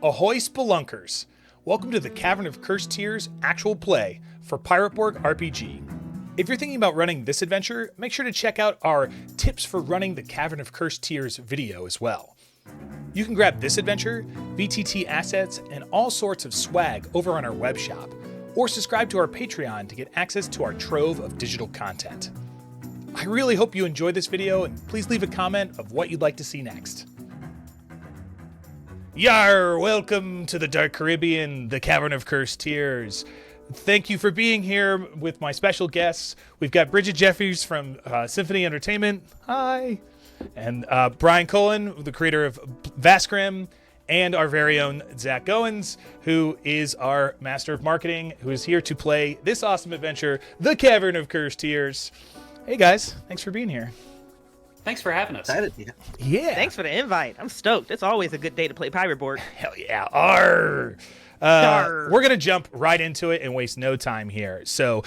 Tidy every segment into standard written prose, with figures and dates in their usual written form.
Ahoy Spelunkers! Welcome to the Cavern of Cursed Tears actual play for Pirate Borg RPG. If you're thinking about running this adventure, make sure to check out our Tips for Running the Cavern of Cursed Tears video as well. You can grab this adventure, VTT assets, and all sorts of swag over on our web shop, or subscribe to our Patreon to get access to our trove of digital content. I really hope you enjoyed this video, and please leave a comment of what you'd like to see next. Yar! Welcome to the Dark Caribbean, the Cavern of Cursed Tears. Thank you for being here with my special guests. We've got Bridget Jeffries from Symphony Entertainment. Hi! And Brian Cullen, the creator of Vaskrim, and our very own Zach Goins, who is our master of marketing, who is here to play this awesome adventure, The Cavern of Cursed Tears. Hey guys, thanks for being here. Thanks for having us. Excited. Yeah. Thanks for the invite. I'm stoked. It's always a good day to play Pirate Borg. Hell yeah. Arr. Arr. We're going to jump right into it and waste no time here. So,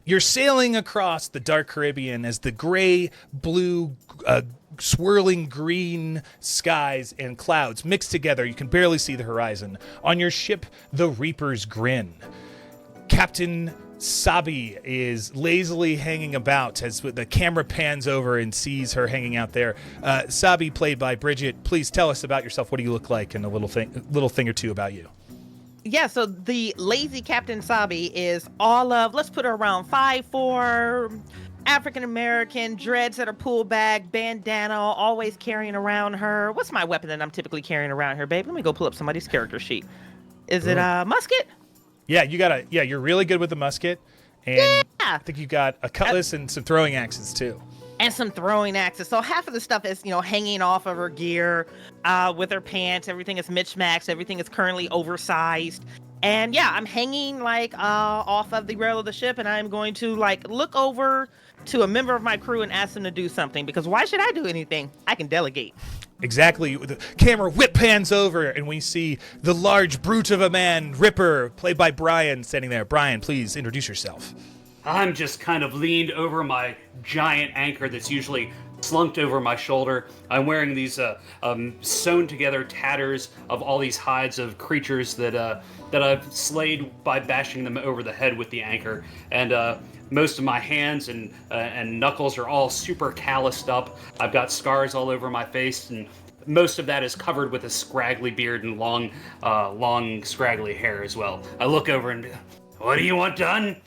you're sailing across the Dark Caribbean as the gray, blue, swirling green skies and clouds mix together. You can barely see the horizon. On your ship, the Reaper's Grin. Captain Sabi is lazily hanging about as the camera pans over and sees her hanging out there. Sabi, played by Bridget, please tell us about yourself. What do you look like, and a little thing or two about you. Yeah, so the lazy Captain Sabi is all of, let's put her around 5'4", African-American, dreads that are pulled back, bandana, always carrying around her. What's my weapon that I'm typically carrying around her, babe? Let me go pull up somebody's character sheet. Is it a musket? Yeah, you're really good with the musket. And Yeah. I think you got a cutlass and some throwing axes too. And some throwing axes. So half of the stuff is, hanging off of her gear, with her pants. Everything is mismatched. Everything is currently oversized. And yeah, I'm hanging off of the rail of the ship, and I'm going to look over to a member of my crew and ask them to do something, because why should I do anything? I can delegate. Exactly. The camera whip pans over, and we see the large brute of a man, Ripper, played by Brian, standing there. Brian, please introduce yourself. I'm just kind of leaned over my giant anchor that's usually slunked over my shoulder. I'm wearing these sewn together tatters of all these hides of creatures that I've slayed by bashing them over the head with the anchor. And most of my hands and knuckles are all super calloused up. I've got scars all over my face, and most of that is covered with a scraggly beard and long scraggly hair as well. I look over and, what do you want done?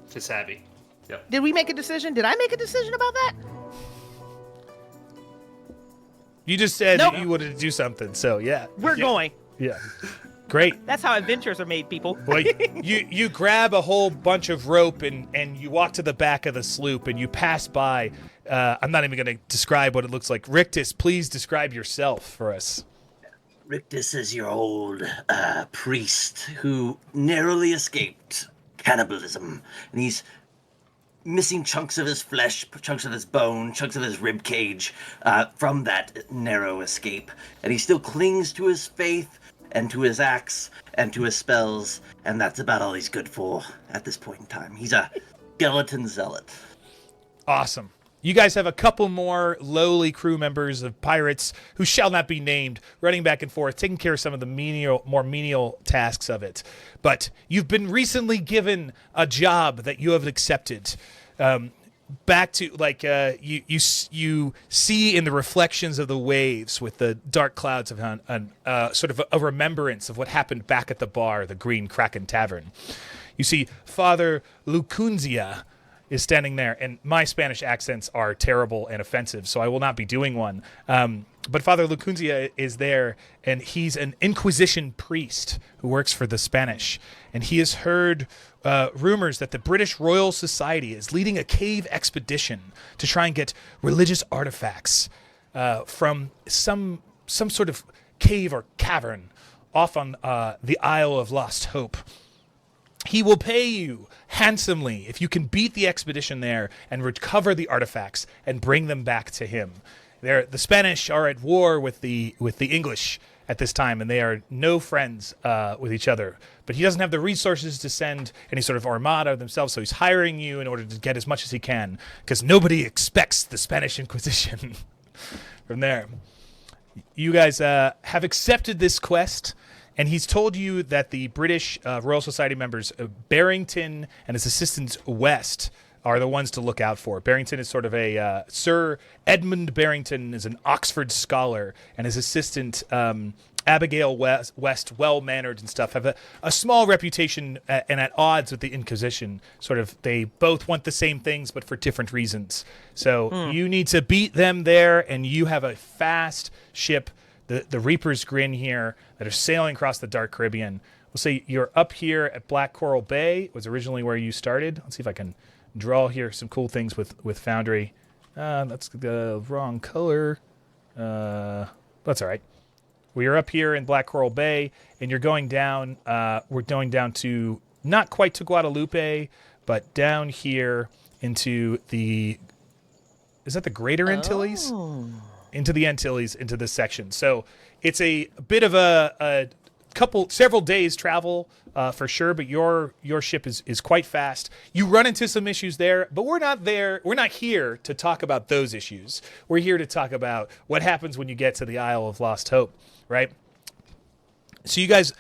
To Savvy. Yep. Did we make a decision? Did I make a decision about that? You just said Nope. that you wanted to do something, so yeah. We're going. Yeah. Great. That's how adventures are made, people. Well, you grab a whole bunch of rope and you walk to the back of the sloop and you pass by. I'm not even going to describe what it looks like. Rictus, please describe yourself for us. Rictus is your old priest who narrowly escaped cannibalism, and he's missing chunks of his flesh, chunks of his bone, chunks of his rib cage from that narrow escape, and he still clings to his faith and to his axe and to his spells, and that's about all he's good for at this point in time. He's a skeleton zealot. Awesome. You guys have a couple more lowly crew members of pirates who shall not be named, running back and forth, taking care of some of the more menial tasks of it. But you've been recently given a job that you have accepted. Back to you see in the reflections of the waves with the dark clouds of sort of a remembrance of what happened back at the bar, the Green Kraken Tavern. You see Father Lucunzia is standing there, and my Spanish accents are terrible and offensive, so I will not be doing one. But Father Lucunzia is there, and he's an Inquisition priest who works for the Spanish, and he has heard rumors that the British Royal Society is leading a cave expedition to try and get religious artifacts from some sort of cave or cavern off on the Isle of Lost Hope. He will pay you handsomely if you can beat the expedition there and recover the artifacts and bring them back to him. The Spanish are at war with the English at this time, and they are no friends with each other. But he doesn't have the resources to send any sort of armada themselves, so he's hiring you in order to get as much as he can, because nobody expects the Spanish Inquisition. From there, You guys have accepted this quest, and he's told you that the British Royal Society members, Barrington and his assistant West, are the ones to look out for. Barrington is sort of a Sir Edmund Barrington is an Oxford scholar, and his assistant Abigail West, well-mannered and stuff, have a small reputation and at odds with the Inquisition. Sort of, they both want the same things, but for different reasons. So you need to beat them there, and you have a fast ship, the Reaper's Grin here, that are sailing across the Dark Caribbean. We'll say you're up here at Black Coral Bay, was originally where you started. Let's see if I can draw here some cool things with Foundry. That's the wrong color. That's all right. We are up here in Black Coral Bay, and you're going down. We're going down to not quite to Guadalupe, but down here into the. Is that the Greater Antilles? Into the Antilles, into this section. So it's a bit of a several days travel for sure. But your ship is quite fast. You run into some issues there, but we're not there. We're not here to talk about those issues. We're here to talk about what happens when you get to the Isle of Lost Hope. Right. So you guys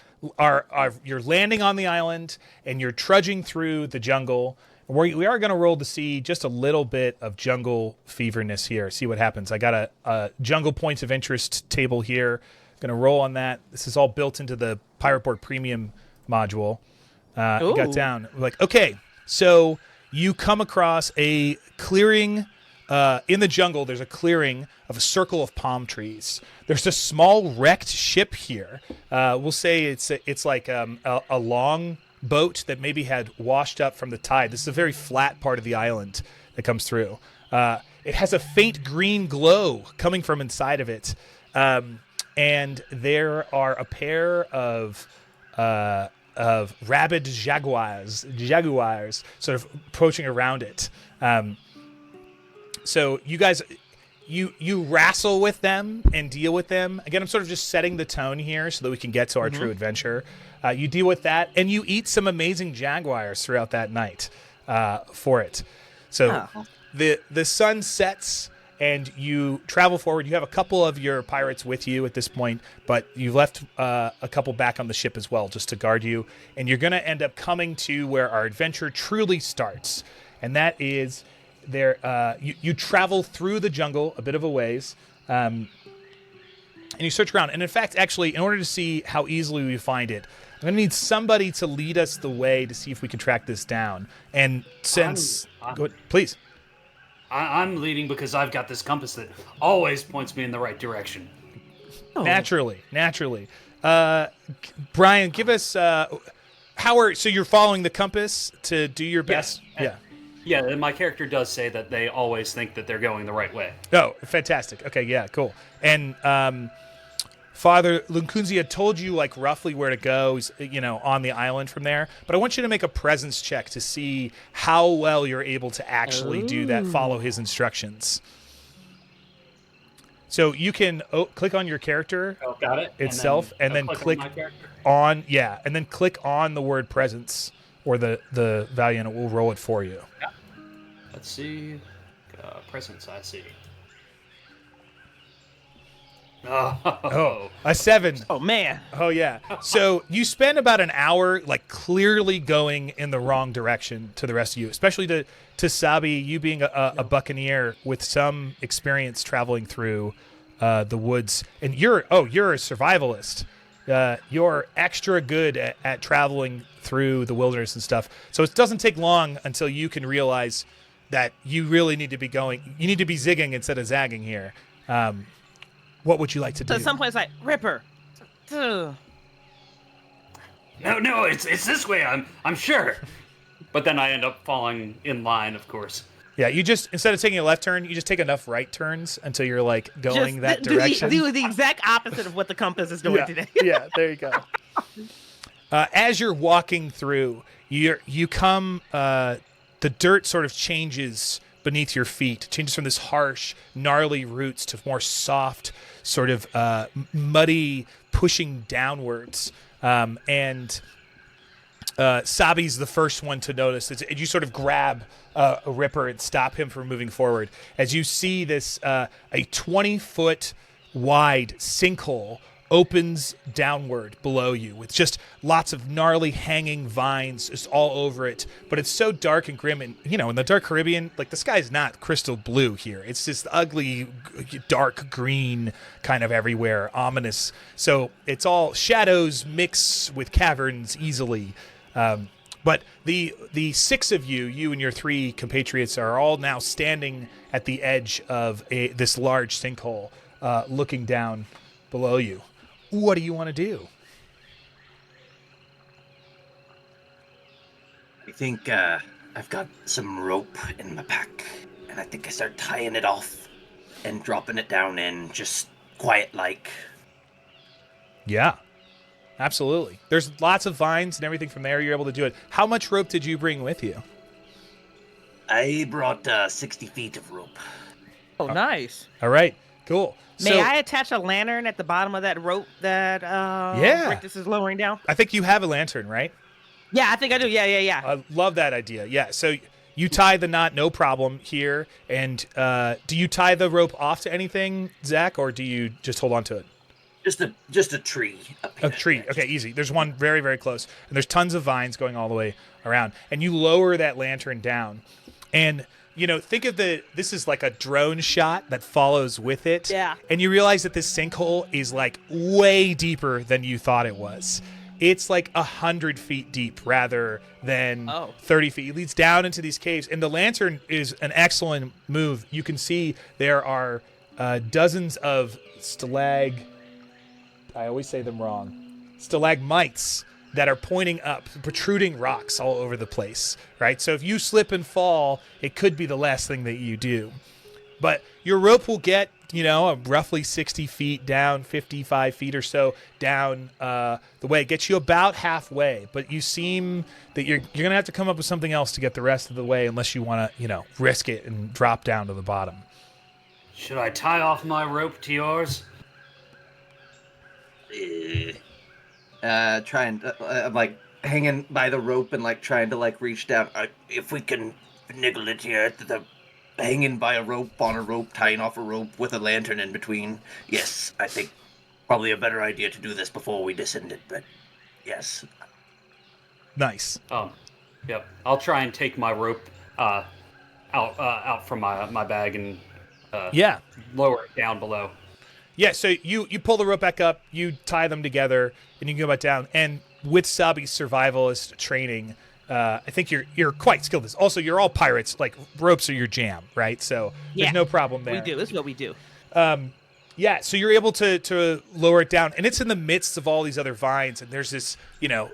you're landing on the island and you're trudging through the jungle. We are going to roll to see just a little bit of jungle feverness here. See what happens. I got a jungle points of interest table here. Going to roll on that. This is all built into the Pirate Borg Premium module. Got down. Like, okay, so you come across a clearing. In the jungle, there's a clearing of a circle of palm trees. There's a small wrecked ship here. We'll say it's like a long boat that maybe had washed up from the tide. This is a very flat part of the island that comes through. It has a faint green glow coming from inside of it. And there are a pair of rabid jaguars sort of approaching around it. So you guys, you wrestle with them and deal with them. Again, I'm sort of just setting the tone here so that we can get to our true adventure. You deal with that, and you eat some amazing jaguars throughout that night for it. So the sun sets, and you travel forward. You have a couple of your pirates with you at this point, but you've left a couple back on the ship as well, just to guard you. And you're going to end up coming to where our adventure truly starts, and that is... There, you travel through the jungle a bit of a ways, and you search around. And in fact, actually, in order to see how easily we find it, I'm going to need somebody to lead us the way to see if we can track this down. And since... go ahead, please. I'm leading because I've got this compass that always points me in the right direction. Oh. Naturally. Brian, give us... so you're following the compass to do your best? Yeah. Yeah, and my character does say that they always think that they're going the right way. Oh, fantastic. Okay, yeah, cool. And Father Lunkunzia told you like roughly where to go, on the island from there. But I want you to make a presence check to see how well you're able to actually do that, follow his instructions. So you can click on your character itself, and then click on and then click on the word presence or the value, and it will roll it for you. Yeah. Let's see. Presence, I see. Oh, a 7. Oh, man. Oh, yeah. So you spend about an hour, like, clearly going in the wrong direction to the rest of you, especially to Sabi, you being a buccaneer with some experience traveling through the woods. And you're a survivalist. You're extra good at traveling through the wilderness and stuff. So it doesn't take long until you can realize that you really need to be going. You need to be zigging instead of zagging here. What would you like to do? So someplace like Ripper. No, it's this way. I'm sure. But then I end up falling in line, of course. Yeah, you just, instead of taking a left turn, you just take enough right turns until you're like going that direction. Do the exact opposite of what the compass is doing today. Yeah, there you go. As you're walking through, you come, the dirt sort of changes beneath your feet. It changes from this harsh, gnarly roots to more soft, sort of muddy, pushing downwards. And Sabi's the first one to notice. You sort of grab a Ripper and stop him from moving forward. As you see this, a 20-foot wide sinkhole opens downward below you with just lots of gnarly hanging vines just all over it. But it's so dark and grim, and in the dark Caribbean, like the sky's not crystal blue here. It's just ugly, dark green kind of everywhere, ominous. So it's all shadows mix with caverns easily. But the six of you and your three compatriots, are all now standing at the edge of this large sinkhole, looking down below you. What do you want to do? I think I've got some rope in my pack, and I think I start tying it off and dropping it down in, just quiet like. Yeah, absolutely. There's lots of vines and everything from there. You're able to do it. How much rope did you bring with you? I brought 60 feet of rope. Oh, nice. All right, cool. May I attach a lantern at the bottom of that rope that Rictus is lowering down? I think you have a lantern, right? Yeah, I think I do. Yeah. I love that idea. Yeah, so you tie the knot, no problem here. And do you tie the rope off to anything, Zach, or do you just hold on to it? Just a tree up here. A tree. Okay, easy. There's one very, very close. And there's tons of vines going all the way around. And you lower that lantern down. And think of this is like a drone shot that follows with it. Yeah. And you realize that this sinkhole is like way deeper than you thought it was. It's like 100 feet deep rather than 30 feet. It leads down into these caves. And the lantern is an excellent move. You can see there are dozens of I always say them wrong. Stalagmites that are pointing up, protruding rocks all over the place, right? So if you slip and fall, it could be the last thing that you do. But your rope will get, roughly 60 feet down, 55 feet or so down the way. It gets you about halfway, but you seem that you're going to have to come up with something else to get the rest of the way unless you want to, risk it and drop down to the bottom. Should I tie off my rope to yours? I'm like hanging by the rope and like trying to like reach down. If we can finagle it here, hanging by a rope on a rope, tying off a rope with a lantern in between. Yes, I think probably a better idea to do this before we descend it, but yes. Nice. Yep. I'll try and take my rope out from my bag and lower it down below. Yeah, so you pull the rope back up, you tie them together, and you can go back down. And with Sabi's survivalist training, I think you're quite skilled. Also, you're all pirates. Like, ropes are your jam, right? So there's no problem there. We do. This is what we do. So you're able to lower it down, and it's in the midst of all these other vines, and there's this,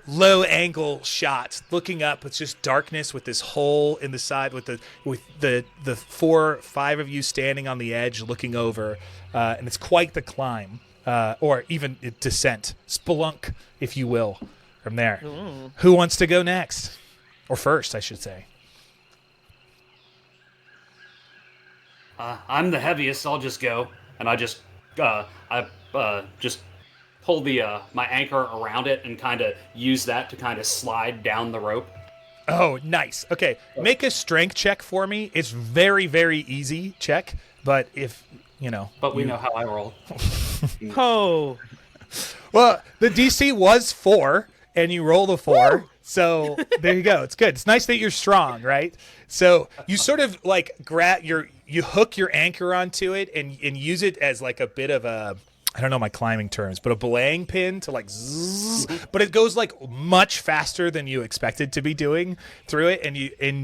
low angle shot looking up. It's just darkness with this hole in the side with the 4 or 5 of you standing on the edge looking over, and it's quite the climb, or even descent, spelunk, if you will, from there. Who wants to go next, or first, I should say? I'm the heaviest. I'll just go, and I just pull my anchor around it and kind of use that to kind of slide down the rope. Oh, nice. Okay, make a strength check for me. It's very, very easy check, but if But we know how I roll. Oh. Well, the DC was 4, and you rolled a 4. Woo! So there you go. It's good. It's nice that you're strong, right? So you sort of like you hook your anchor onto it and use it as like a bit of a, I don't know my climbing terms, but a belaying pin to like zzz, but it goes like much faster than you expected to be doing through it, and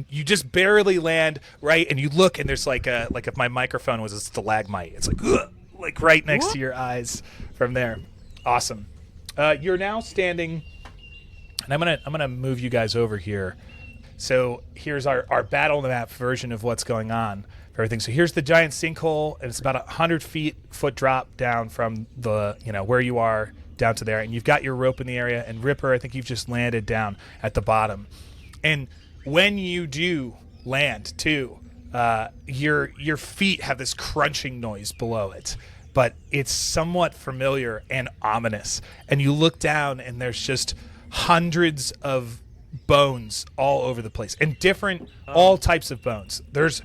you just barely land right, and you look and there's like if my microphone was a stalagmite, it's like ugh, like right next to your eyes from there. Awesome. You're now standing, and I'm gonna move you guys over here. So here's our battle map version of what's going on for everything. So here's the giant sinkhole, and it's about 100 foot drop down from the where you are down to there, and you've got your rope in the area. And Ripper, I think you've just landed down at the bottom. And when you do land too, your feet have this crunching noise below it, but it's somewhat familiar and ominous. And you look down, and there's just hundreds of bones all over the place, and different all types of bones. There's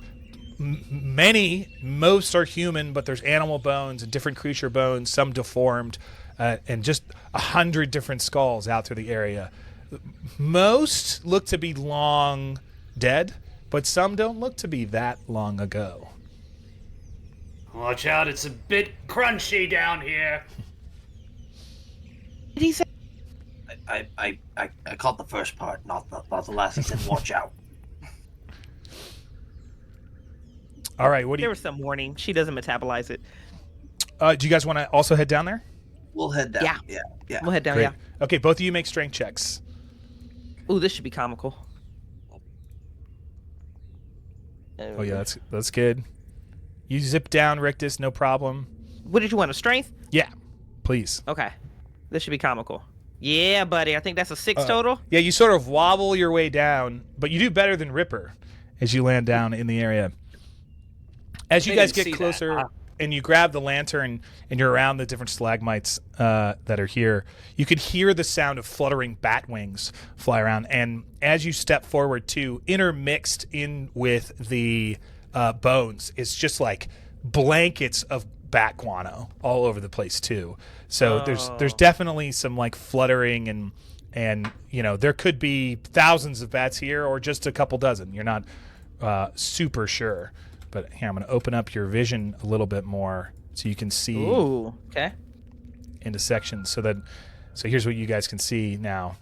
most are human, but there's animal bones and different creature bones, some deformed, and just 100 different skulls out through the area. Most look to be long dead, but some don't look to be that long ago. Watch out, it's a bit crunchy down here. Did he say? I caught the first part, not the last. He said, "Watch out." All right, what do There you? was some warning. She doesn't metabolize it. Do you guys want to also head down there? We'll head down. Yeah. Yeah. We'll head down. Great. Yeah. Okay, both of you make strength checks. Ooh, this should be comical. Oh yeah, that's good. You zip down, Rictus, no problem. What did you want? A strength? Yeah, please. Okay. This should be comical. Yeah, buddy. I think that's a 6 total. Yeah, you sort of wobble your way down, but you do better than Ripper as you land down in the area. As you I guys didn't get see closer that. and you grab the lantern and you're around the different stalagmites that are here, you could hear the sound of fluttering bat wings fly around. And as you step forward too, intermixed in with the bones, it's just like blankets of bat guano all over the place too. So there's definitely some like fluttering and you know, there could be thousands of bats here or just a couple dozen. You're not super sure. But here, I'm going to open up your vision a little bit more so you can see Ooh. Okay. into sections. So here's what you guys can see now.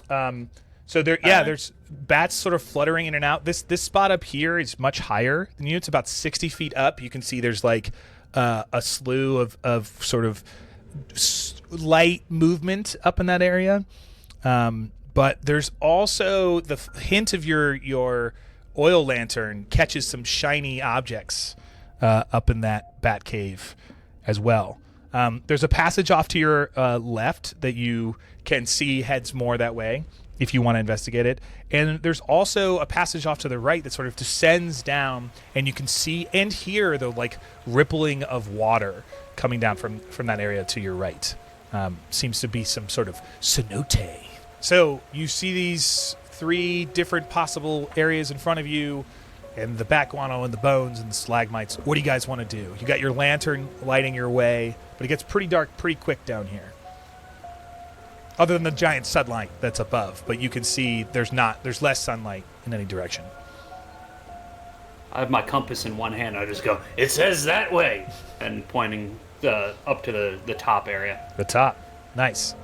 There's bats sort of fluttering in and out. This spot up here is much higher than you. It's about 60 feet up. You can see there's like a slew of sort of light movement up in that area. But there's also the hint of your oil lantern catches some shiny objects up in that bat cave as well. There's a passage off to your left that you can see heads more that way if you want to investigate it. And there's also a passage off to the right that sort of descends down, and you can see and hear the like rippling of water coming down from that area to your right. Seems to be some sort of cenote. So you see these 3 different possible areas in front of you, and the bat guano and the bones and the stalagmites. What do you guys want to do? You got your lantern lighting your way, but it gets pretty dark pretty quick down here. Other than the giant sunlight that's above, but you can see there's less sunlight in any direction. I have my compass in one hand. I just go, it says that way, and pointing up to the top area. The top, nice.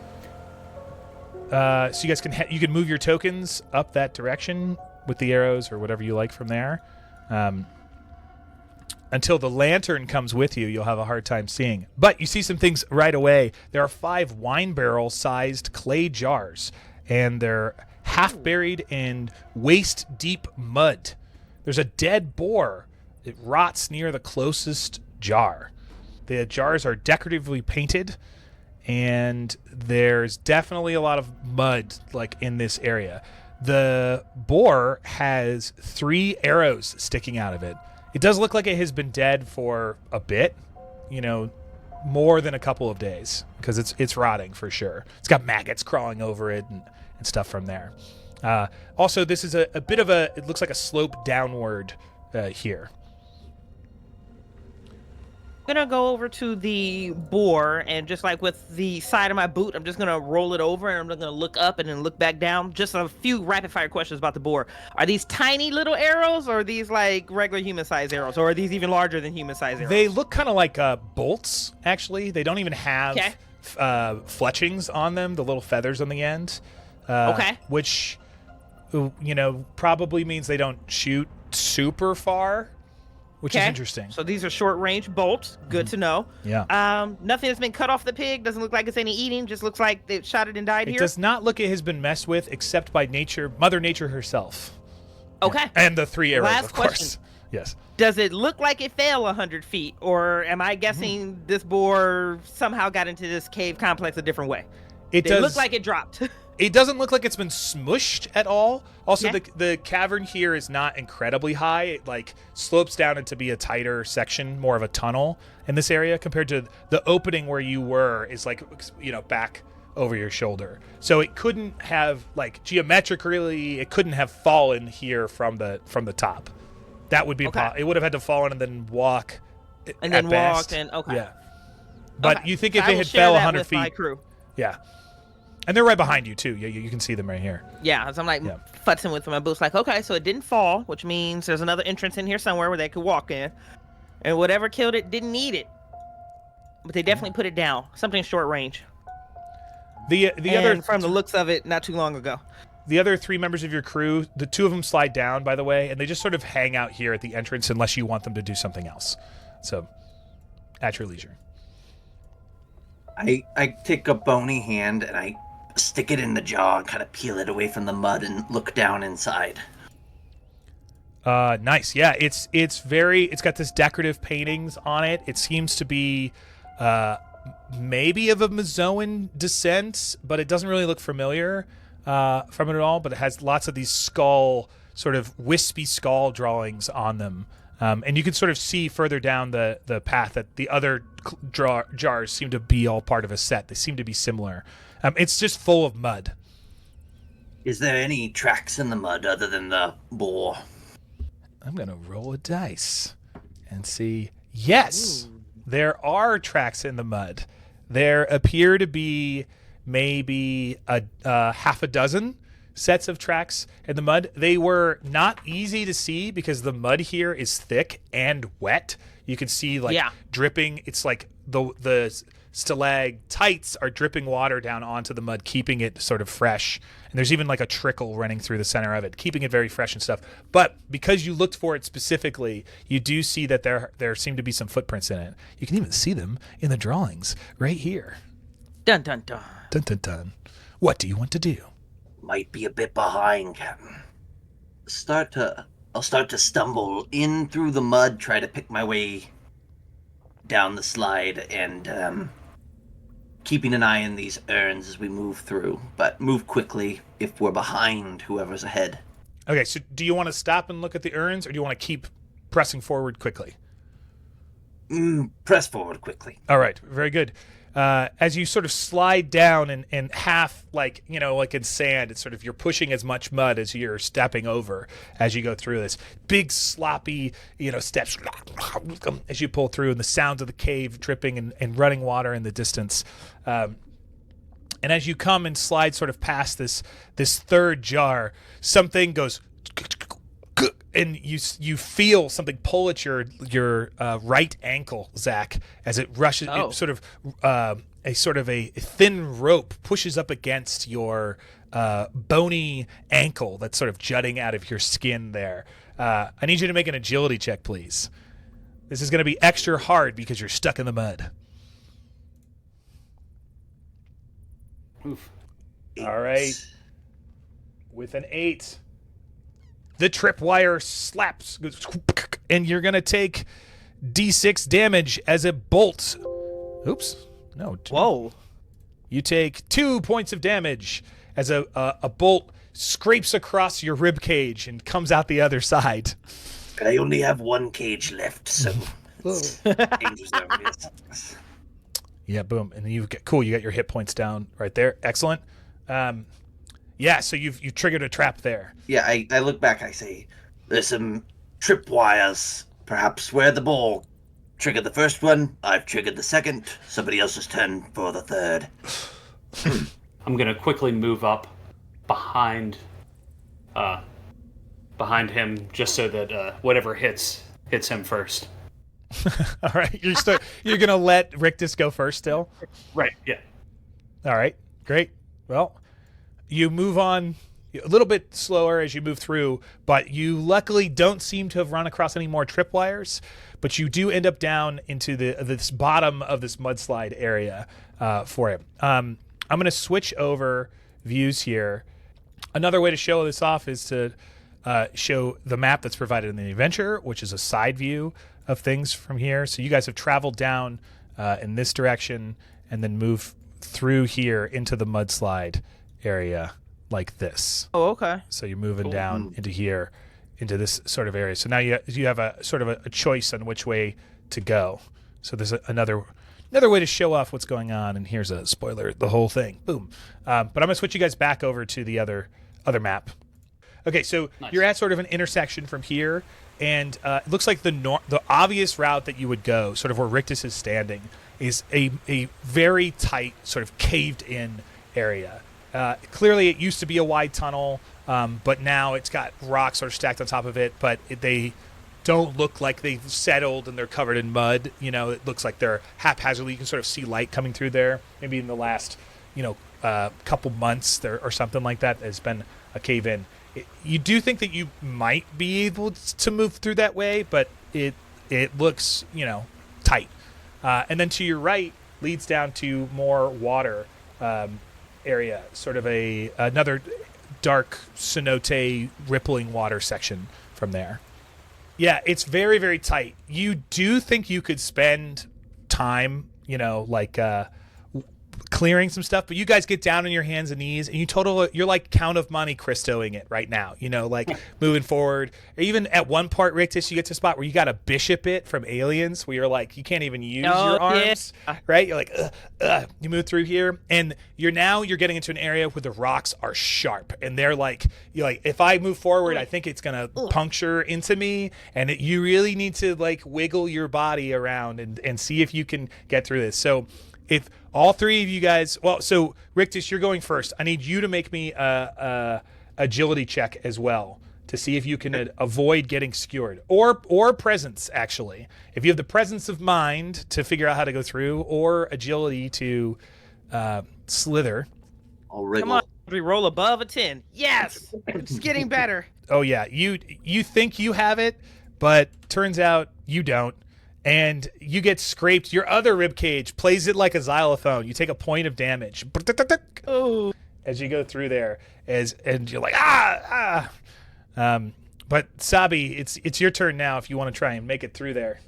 So you guys you can move your tokens up that direction with the arrows or whatever you like from there. Until the lantern comes with you, you'll have a hard time seeing. But you see some things right away. There are 5 wine barrel-sized clay jars, and they're half buried in waist-deep mud. There's a dead boar. It rots near the closest jar. The jars are decoratively painted, and there's definitely a lot of mud like in this area. The boar has 3 arrows sticking out of it. It does look like it has been dead for a bit, more than a couple of days, because it's rotting for sure. It's got maggots crawling over it and stuff from there. Also, this is a bit of it looks like a slope downward here. I'm gonna go over to the boar, and just like with the side of my boot, I'm just gonna roll it over, and I'm gonna look up and then look back down. Just a few rapid fire questions about the boar. Are these tiny little arrows, or are these like regular human size arrows, or are these even larger than human size arrows? They look kind of like bolts, actually. They don't even have fletchings on them, the little feathers on the end. Which, probably means they don't shoot super far. Which is interesting. So these are short-range bolts. Good to know. Yeah. Nothing has been cut off the pig. Doesn't look like it's any eating. Just looks like they shot it and died here. It does not look it has been messed with, except by nature, Mother Nature herself. Okay. Yeah. And the 3 arrows, Last of course. question. Yes. Does it look like it fell 100 feet, or am I guessing this boar somehow got into this cave complex a different way? It does look like it dropped. It doesn't look like it's been smushed at all. Also, the cavern here is not incredibly high. It like slopes down into be a tighter section, more of a tunnel in this area compared to the opening where you were is like, back over your shoulder. So it couldn't have geometrically, it couldn't have fallen here from the top. That would be Okay. it would have had to fall in and then walk. And then at best. walked and okay. Yeah. But Okay. you think So if I they will had share fell that 100 with my feet, crew. yeah, and they're right behind you too. Yeah, you can see them right here. Yeah, so I'm like Yeah. futzing with my boots, like, okay, so it didn't fall, which means there's another entrance in here somewhere where they could walk in, and whatever killed it didn't need it, but they definitely put it down, something short range. The And from the looks of it, not too long ago. The other 3 members of your crew, the 2 of them slide down, by the way, and they just sort of hang out here at the entrance unless you want them to do something else. So, at your leisure. I take a bony hand and I stick it in the jar and kind of peel it away from the mud and look down inside. Nice. Yeah, it's got this decorative paintings on it. It seems to be maybe of a Mazoan descent, but it doesn't really look familiar from it at all. But it has lots of these sort of wispy skull drawings on them. And you can sort of see further down the path that the other jars seem to be all part of a set. They seem to be similar. It's just full of mud. Is there any tracks in the mud other than the boar? I'm going to roll a dice and see. Yes, there are tracks in the mud. There appear to be maybe a half a dozen sets of tracks in the mud. They were not easy to see because the mud here is thick and wet. You can see dripping. It's like the stalactites are dripping water down onto the mud, keeping it sort of fresh. And there's even like a trickle running through the center of it, keeping it very fresh and stuff. But because you looked for it specifically, you do see that there seem to be some footprints in it. You can even see them in the drawings right here. Dun dun dun. Dun dun dun. What do you want to do? Might be a bit behind, Captain. I'll start to stumble in through the mud, try to pick my way down the slide, and keeping an eye on these urns as we move through, but move quickly if we're behind whoever's ahead. Okay, so do you want to stop and look at the urns, or do you want to keep pressing forward quickly? Press forward quickly. All right, very good. As you sort of slide down and half like in sand, it's sort of you're pushing as much mud as you're stepping over as you go through this big sloppy steps as you pull through, and the sounds of the cave dripping and running water in the distance. And as you come and slide sort of past this third jar, something goes, and you feel something pull at your right ankle, Zach, as it rushes. It sort of a thin rope pushes up against your bony ankle that's sort of jutting out of your skin there. I need you to make an agility check, please. This is going to be extra hard because you're stuck in the mud. Oof. All right. With an 8. The tripwire slaps, and you're going to take D6 damage as a bolt. Oops. No. Whoa. You take 2 points of damage as a bolt scrapes across your rib cage and comes out the other side. I only have 1 cage left, so dangerous there is. Yeah, boom. And you got your hit points down right there. Excellent. Yeah, so you've triggered a trap there. Yeah, I look back, I say, there's some tripwires, perhaps where the ball triggered the first one, I've triggered the second, somebody else's turn for the third. I'm gonna quickly move up behind him, just so that whatever hits him first. All right, you're gonna let Rictus go first still? Right. Yeah. All right, great. Well, you move on a little bit slower as you move through, but you luckily don't seem to have run across any more tripwires. But you do end up down into this bottom of this mudslide area for it. I'm going to switch over views here. Another way to show this off is to show the map that's provided in the adventure, which is a side view of things from here. So you guys have traveled down in this direction and then move through here into the mudslide area like this. Oh, okay. So you're moving down into here, into this sort of area. So now you have a sort of a choice on which way to go. So there's another way to show off what's going on. And here's a spoiler: the whole thing. Boom. But I'm gonna switch you guys back over to the other map. Okay, so Nice. you're at sort of an intersection from here, and it looks like the obvious route that you would go, sort of where Rictus is standing, is a very tight, sort of caved-in area. Clearly, it used to be a wide tunnel, but now it's got rocks sort of stacked on top of it, but they don't look like they've settled and they're covered in mud. You know, it looks like they're haphazardly. You can sort of see light coming through there. Maybe in the last, couple months there or something like that, there's been a cave-in. You do think that you might be able to move through that way, but it looks, tight. And then to your right leads down to more water area, sort of another dark cenote rippling water section from there. Yeah, it's very, very tight. You do think you could spend time, clearing some stuff, but you guys get down on your hands and knees and you're like Count of Monte Cristoing it right now, moving forward. Or even at one part, Rictus, you get to a spot where you got to bishop it from Aliens, where you're like, you can't even use your arms, right? You're like, you move through here, and you're getting into an area where the rocks are sharp, and they're like, if I move forward, I think it's gonna puncture into me, and you really need to wiggle your body around and see if you can get through this. So if all three of you guys, so Rictus, you're going first. I need you to make me a agility check as well to see if you can avoid getting skewered, or presence, actually. If you have the presence of mind to figure out how to go through, or agility to slither. I'll wriggle. Come on, we roll above a 10. Yes, it's getting better. Oh yeah, you think you have it, but turns out you don't. And you get scraped. Your other rib cage plays it like a xylophone. You take a point of damage. Oh. As you go through there, and you're like but Sabi, it's your turn now if you want to try and make it through there.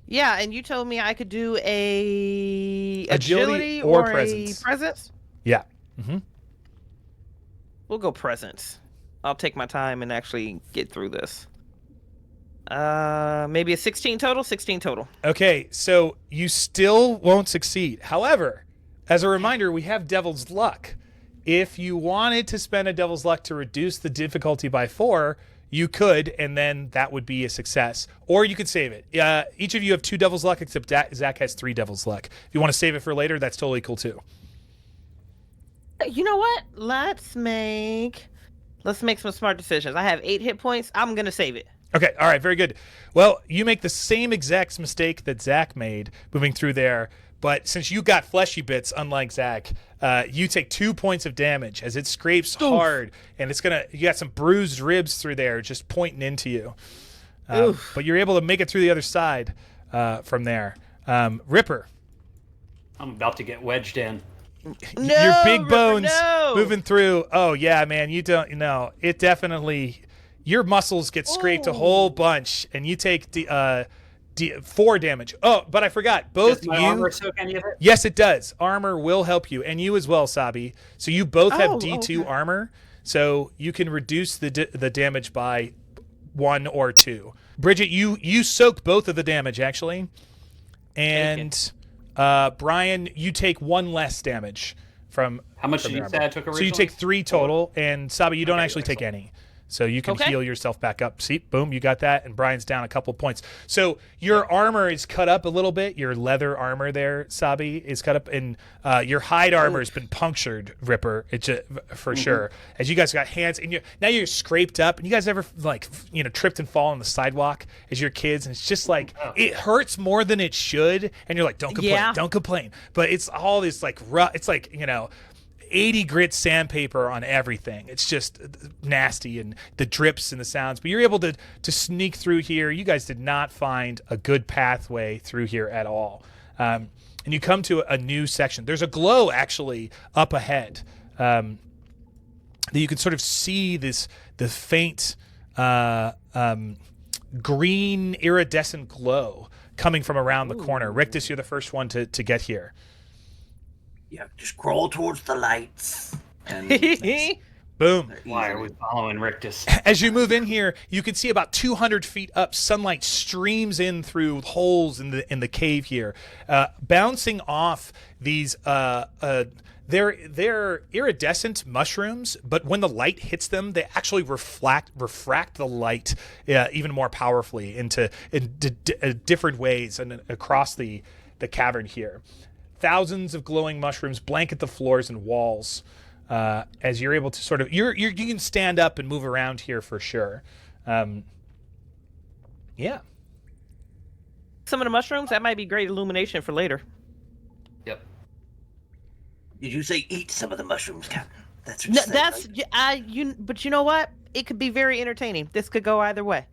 Yeah, and you told me I could do a Agility agility or a presence. presence. Yeah. Mm-hmm. We'll go presence. I'll take my time and actually get through this. Maybe a 16 total. 16 total. Okay, so you still won't succeed. However, as a reminder, we have Devil's Luck. If you wanted to spend a Devil's Luck to reduce the difficulty by 4, you could, and then that would be a success. Or you could save it. Each of you have 2 Devil's Luck, except Zach has 3 Devil's Luck. If you want to save it for later, that's totally cool too. You know what? Let's make some smart decisions. I have 8 hit points. I'm gonna save it. Okay, all right, very good. Well, you make the same exact mistake that Zach made moving through there, but since you got fleshy bits, unlike Zach, you take 2 points of damage as it scrapes hard, and you got some bruised ribs through there just pointing into you. But you're able to make it through the other side from there. Ripper. I'm about to get wedged in. Your big Ripper, bones no! moving through. Oh, yeah, man, you don't know. It definitely... Your muscles get scraped a whole bunch, and you take 4 damage. Oh, but I forgot. Both Does my you. armor soak any of it? Yes, it does. Armor will help you, and you as well, Sabi. So you both have Oh, D2 okay. armor, so you can reduce the damage by 1 or 2. Bridget, you soak both of the damage actually, and Brian, you take 1 less damage from. How much from did you your say armor. I took So originally? you take 3 total, and Sabi, you don't actually take excellent. any. So you can Okay. heal yourself back up. See, boom, you got that, and Brian's down a couple points. So your armor is cut up a little bit. Your leather armor there, Sabi, is cut up, and your hide armor has been punctured, Ripper. It's for sure. As you guys got hands, and now you're scraped up. And you guys ever tripped and fall on the sidewalk as your kids? And it's just like it hurts more than it should, and you're like, don't complain, don't complain. But it's all this rough. It's 80 grit sandpaper on everything. It's just nasty, and the drips and the sounds. But you're able to sneak through here. You guys did not find a good pathway through here at all. And you come to a new section. There's a glow actually up ahead that you can sort of see the faint green iridescent glow coming from around the corner. Rictus, you're the first one to get here. Yeah, just crawl towards the lights. And Boom. Why are we following Rictus? As you move in here, you can see about 200 feet up, sunlight streams in through holes in the cave here, bouncing off these they're iridescent mushrooms, but when the light hits them, they actually refract the light even more powerfully into different ways and across the cavern here. Thousands of glowing mushrooms blanket the floors and walls as you're able to sort of you can stand up and move around here for sure. Yeah. Some of the mushrooms, that might be great illumination for later. Yep. Did you say eat some of the mushrooms, Captain? That's what No, you said, that's right? but you know what? It could be very entertaining. This could go either way.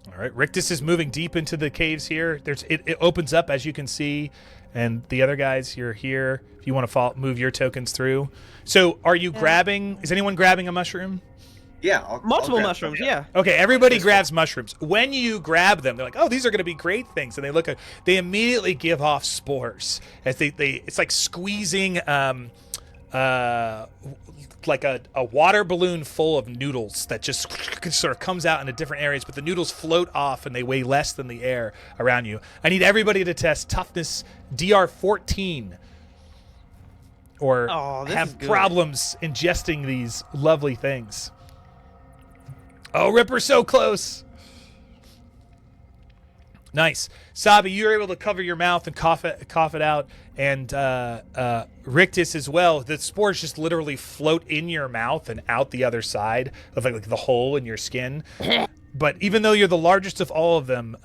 All right, Rictus is moving deep into the caves here. It opens up, as you can see, and the other guys, you're here. If you want to move your tokens through. So are you grabbing, is anyone grabbing a mushroom? Yeah. Multiple I'll grab mushrooms, some, yeah. Okay, everybody grabs mushrooms. When you grab them, they're like, "Oh, these are going to be great things," and they immediately give off spores as it's like squeezing like a water balloon full of noodles that just sort of comes out into different areas, but the noodles float off and they weigh less than the air around you. I need everybody to test toughness DR 14 or have problems ingesting these lovely things. Oh, Ripper, so close. Nice. Sabi, you're able to cover your mouth and cough it out, and Rictus as well. The spores just literally float in your mouth and out the other side of like the hole in your skin. But even though you're the largest of all of them,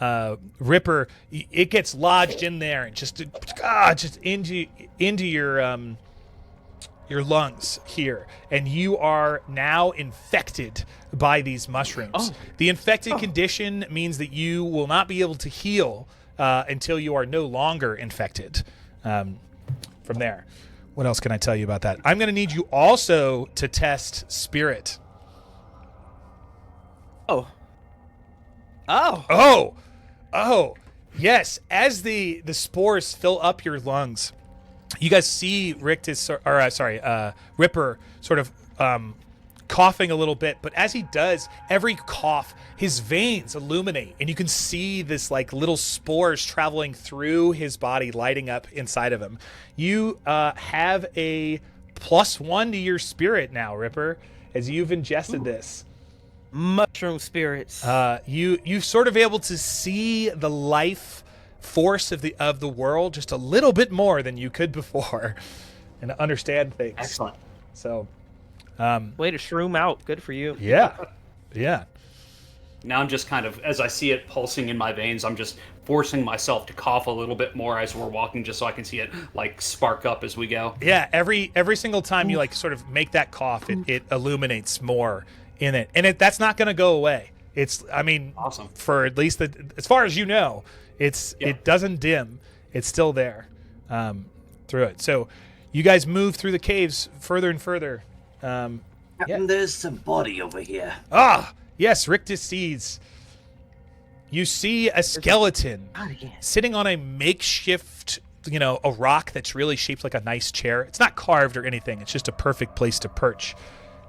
Ripper, it gets lodged in there and just into your lungs here, and you are now infected by these mushrooms. The infected condition means that you will not be able to heal until you are no longer infected. From there, what else can I tell you about that? I'm going to need you also to test spirit. Oh, yes. As the spores fill up your lungs, you guys see Ripper sort of coughing a little bit, but as he does, every cough, his veins illuminate, and you can see this like little spores traveling through his body, lighting up inside of him. You have a +1 to your spirit now, Ripper, as you've ingested this. Mushroom spirits. You sort of able to see the life force of the world just a little bit more than you could before, and understand things. Excellent. So, way to shroom out. Good for you. yeah. Now I'm just kind of, as I see it pulsing in my veins, I'm just forcing myself to cough a little bit more as we're walking, just so I can see it like spark up as we go. Yeah, every single time you like sort of make that cough, it illuminates more in it, and that's not going to go away. It's, I mean, awesome. For at least as far as you know, it doesn't dim. It's still there through it. So you guys move through the caves further and further. Captain, there's some body over here. Yes, Rictus sees. You see a skeleton sitting on a makeshift, a rock that's really shaped like a nice chair. It's not carved or anything. It's just a perfect place to perch.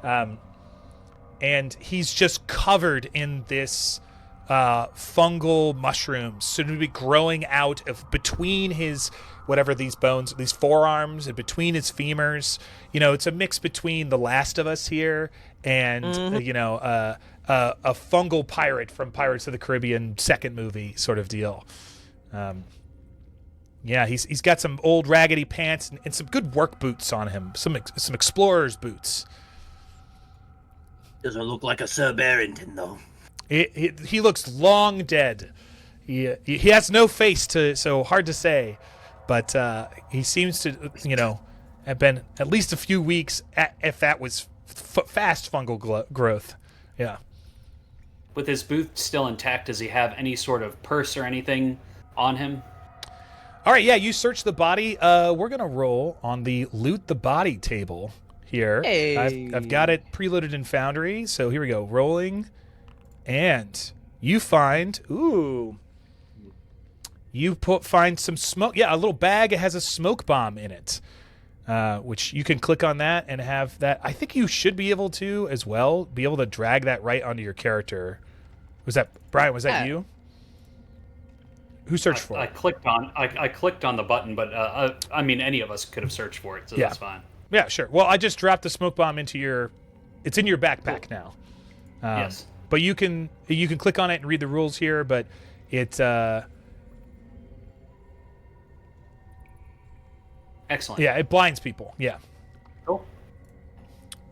And he's just covered in this fungal mushrooms, so to be growing out of between his these bones, these forearms, and between his femurs. It's a mix between The Last of Us here and a fungal pirate from Pirates of the Caribbean second movie sort of deal. He's got some old raggedy pants and some good work boots on him, some explorer's boots. Doesn't look like a Sir Barrington, though. He looks long dead. He has no face so hard to say, but he seems to have been at least a few weeks, if that was fast fungal growth. Yeah. With his boots still intact, does he have any sort of purse or anything on him? All right, yeah, you search the body. We're gonna roll on the loot the body table here. Hey. I've got it preloaded in Foundry, so here we go. Rolling, and you find find some smoke. Yeah, a little bag. It has a smoke bomb in it, which you can click on that and have that. I think you should be able to as well be able to drag that right onto your character. Was that Brian? Was that you? Who searched for I it? clicked on the button, but I mean, any of us could have searched for it, so Yeah. that's fine. Yeah, sure. Well, I just dropped the smoke bomb into your. It's in your backpack now. Yes. But you can click on it and read the rules here, but it. Excellent. Yeah, it blinds people. Yeah. Cool.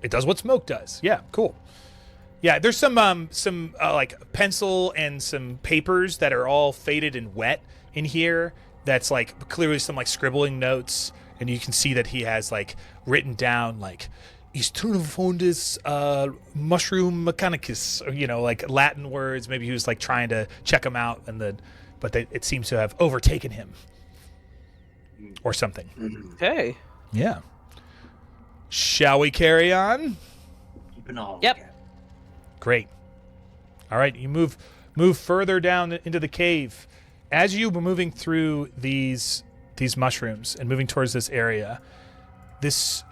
It does what smoke does. Yeah, cool. Yeah, there's some like pencil and some papers that are all faded and wet in here. That's like clearly some like scribbling notes, and you can see that he has like written down "Is Turnifondis mushroom mechanicus," or, like Latin words. Maybe he was like trying to check them out, but it seems to have overtaken him or something. Okay. Yeah. Shall we carry on? Keeping all. Yep. Great. All right, you move further down into the cave. As you were moving through these mushrooms and moving towards this area, this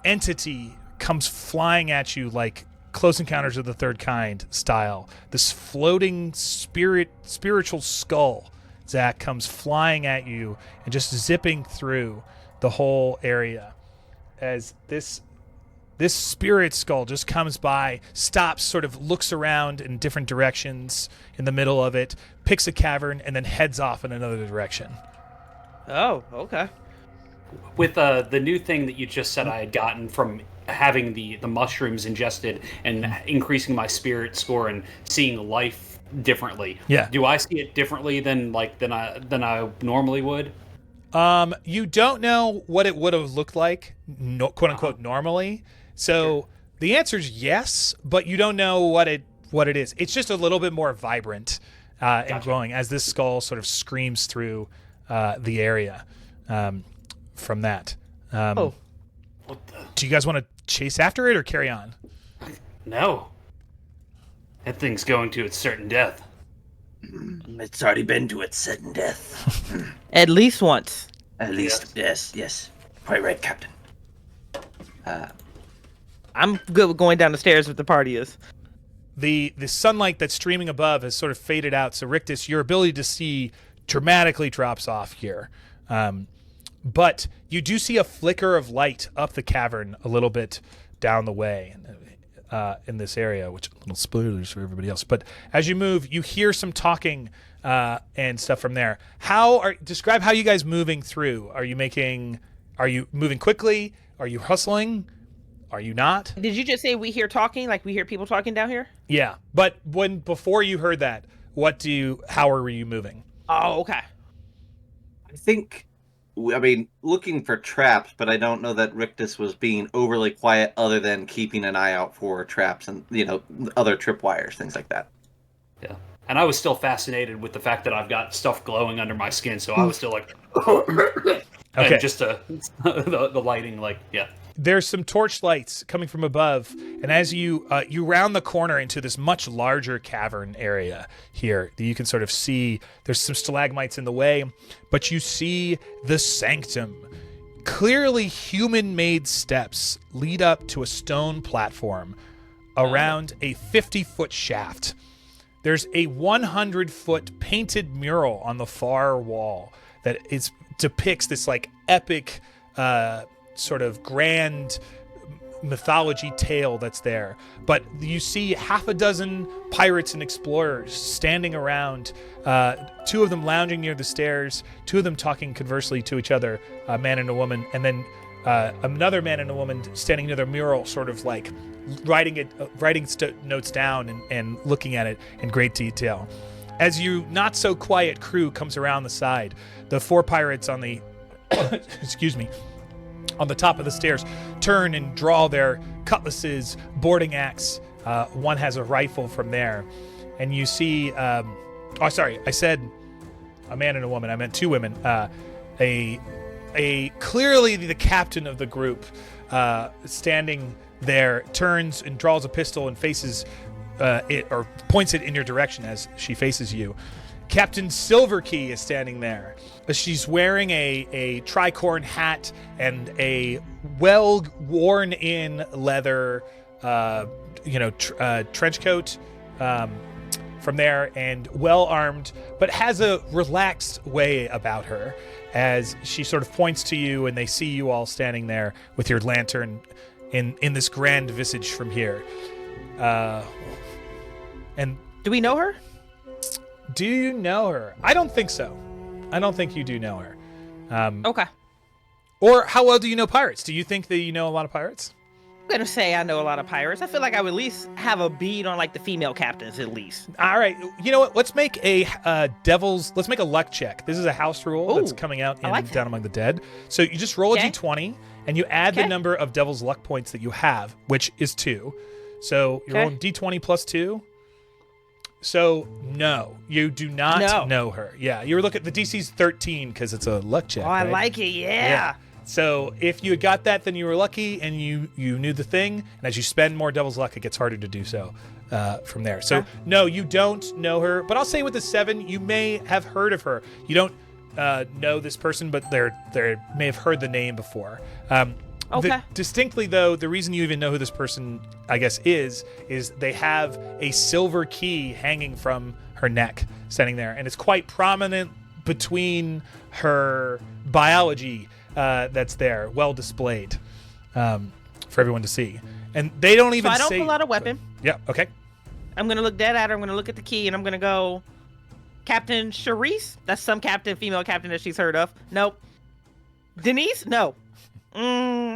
entity comes flying at you like Close Encounters of the Third Kind style. This floating spiritual skull, Zach, comes flying at you and just zipping through the whole area. As this spirit skull just comes by, stops, sort of looks around in different directions in the middle of it, picks a cavern, and then heads off in another direction. Oh, okay. With the new thing that you just said I had gotten from having the mushrooms ingested and increasing my spirit score and seeing life differently. Yeah. Do I see it differently than I normally would? You don't know what it would have looked like, quote unquote, normally. So the answer is yes, but you don't know what it is. It's just a little bit more vibrant and glowing as this skull sort of screams through the area from that. Oh. What the? Do you guys want to chase after it or carry on? No. That thing's going to its certain death. It's already been to its sudden death. At least once. At least, yes. Quite right, Captain. I'm good with going down the stairs if the party is. The sunlight that's streaming above has sort of faded out, so Rictus, your ability to see dramatically drops off here. But you do see a flicker of light up the cavern a little bit down the way in this area, which little spoilers for everybody else. But as you move, you hear some talking and stuff from there. Describe how you guys moving through. Are you moving quickly? Are you hustling? Are you not? Did you just say we hear talking? Like we hear people talking down here? Yeah, but before you heard that, how were you moving? Oh, okay. I think, looking for traps, but I don't know that Rictus was being overly quiet other than keeping an eye out for traps and, other tripwires, things like that. Yeah. And I was still fascinated with the fact that I've got stuff glowing under my skin, so I was still like, Okay. and just the lighting, yeah. There's some torch lights coming from above, and as you round the corner into this much larger cavern area here, that you can sort of see there's some stalagmites in the way, but you see the sanctum. Clearly human-made steps lead up to a stone platform around a 50-foot shaft. There's a 100-foot painted mural on the far wall that depicts this epic sort of grand mythology tale that's there. But you see half a dozen pirates and explorers standing around, two of them lounging near the stairs, two of them talking conversely to each other, a man and a woman, and then another man and a woman standing near the mural, sort of writing notes down and looking at it in great detail. As you not so quiet crew comes around the side, the four pirates on the on the top of the stairs turn and draw their cutlasses, boarding axe. One has a rifle from there. And you see, I said a man and a woman. I meant two women. A clearly the captain of the group standing there turns and draws a pistol and faces it, or points it in your direction as she faces you. Captain Silverkey is standing there. She's wearing a tricorn hat and a well-worn-in leather, trench coat, from there and well armed, but has a relaxed way about her as she sort of points to you, and they see you all standing there with your lantern in this grand visage from here. And Do we know her? do you know her? I don't think so. I don't think you do know her. Okay. Or how well do you know pirates? Do you think that you know a lot of pirates? I'm gonna say I know a lot of pirates. I feel like I would at least have a bead on like the female captains at least. All right. You know what? Let's make a let's make a luck check. This is a house rule that's Ooh, coming out I in like that. Down Among the Dead. So you just roll a Okay. d20 and you add the Okay. number of devil's luck points that you have, which is 2. So you're Okay. rolling d20 plus 2. So no, you do not know her. Yeah, you were looking at the DC's 13 because it's a luck check. Oh, I right? like it. Yeah. So if you had got that, then you were lucky and you knew the thing. And as you spend more devil's luck, it gets harder to do so from there. So no, you don't know her. But I'll say with the 7, you may have heard of her. You don't know this person, but they may have heard the name before. Okay. Distinctly, though, the reason you even know who this person, I guess, is they have a silver key hanging from her neck, standing there, and it's quite prominent between her biology that's there, well displayed for everyone to see. And they don't So even I don't say. pull out a weapon. Yeah. Okay. I'm gonna look dead at her. I'm gonna look at the key, and I'm gonna go, Captain Charisse. That's some female captain that she's heard of. Nope. Denise? No.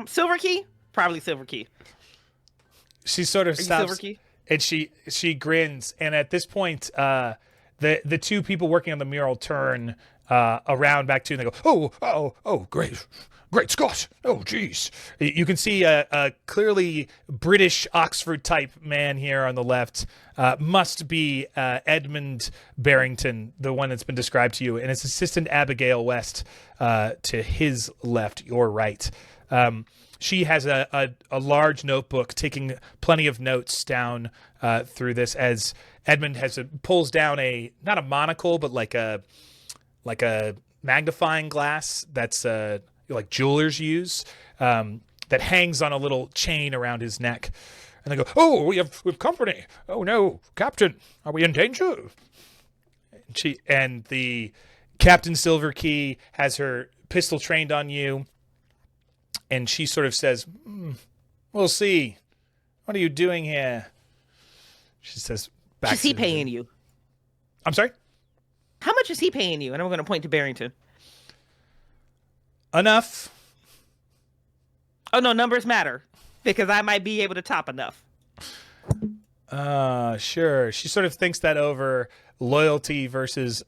Silver key? Probably silver key. She sort of Are you stops silver key? and she grins. And at this point, the two people working on the mural turn around back to you and they go, oh, great Scott. Oh, geez. You can see a clearly British Oxford type man here on the left. Must be Edmund Barrington, the one that's been described to you, and his assistant Abigail West to his left, your right. She has a large notebook, taking plenty of notes down through this as Edmund pulls down not a monocle, but like a magnifying glass that's like jewelers use, that hangs on a little chain around his neck. And they go, oh, we have company. Oh no, Captain, are we in danger? And the Captain Silver Key has her pistol trained on you, and she sort of says, we'll see. What are you doing here? She says, back Is he to the- paying you? I'm sorry? How much is he paying you? And I'm gonna point to Barrington. Enough. Oh no, numbers matter because I might be able to top enough. Sure. She sort of thinks that over, loyalty versus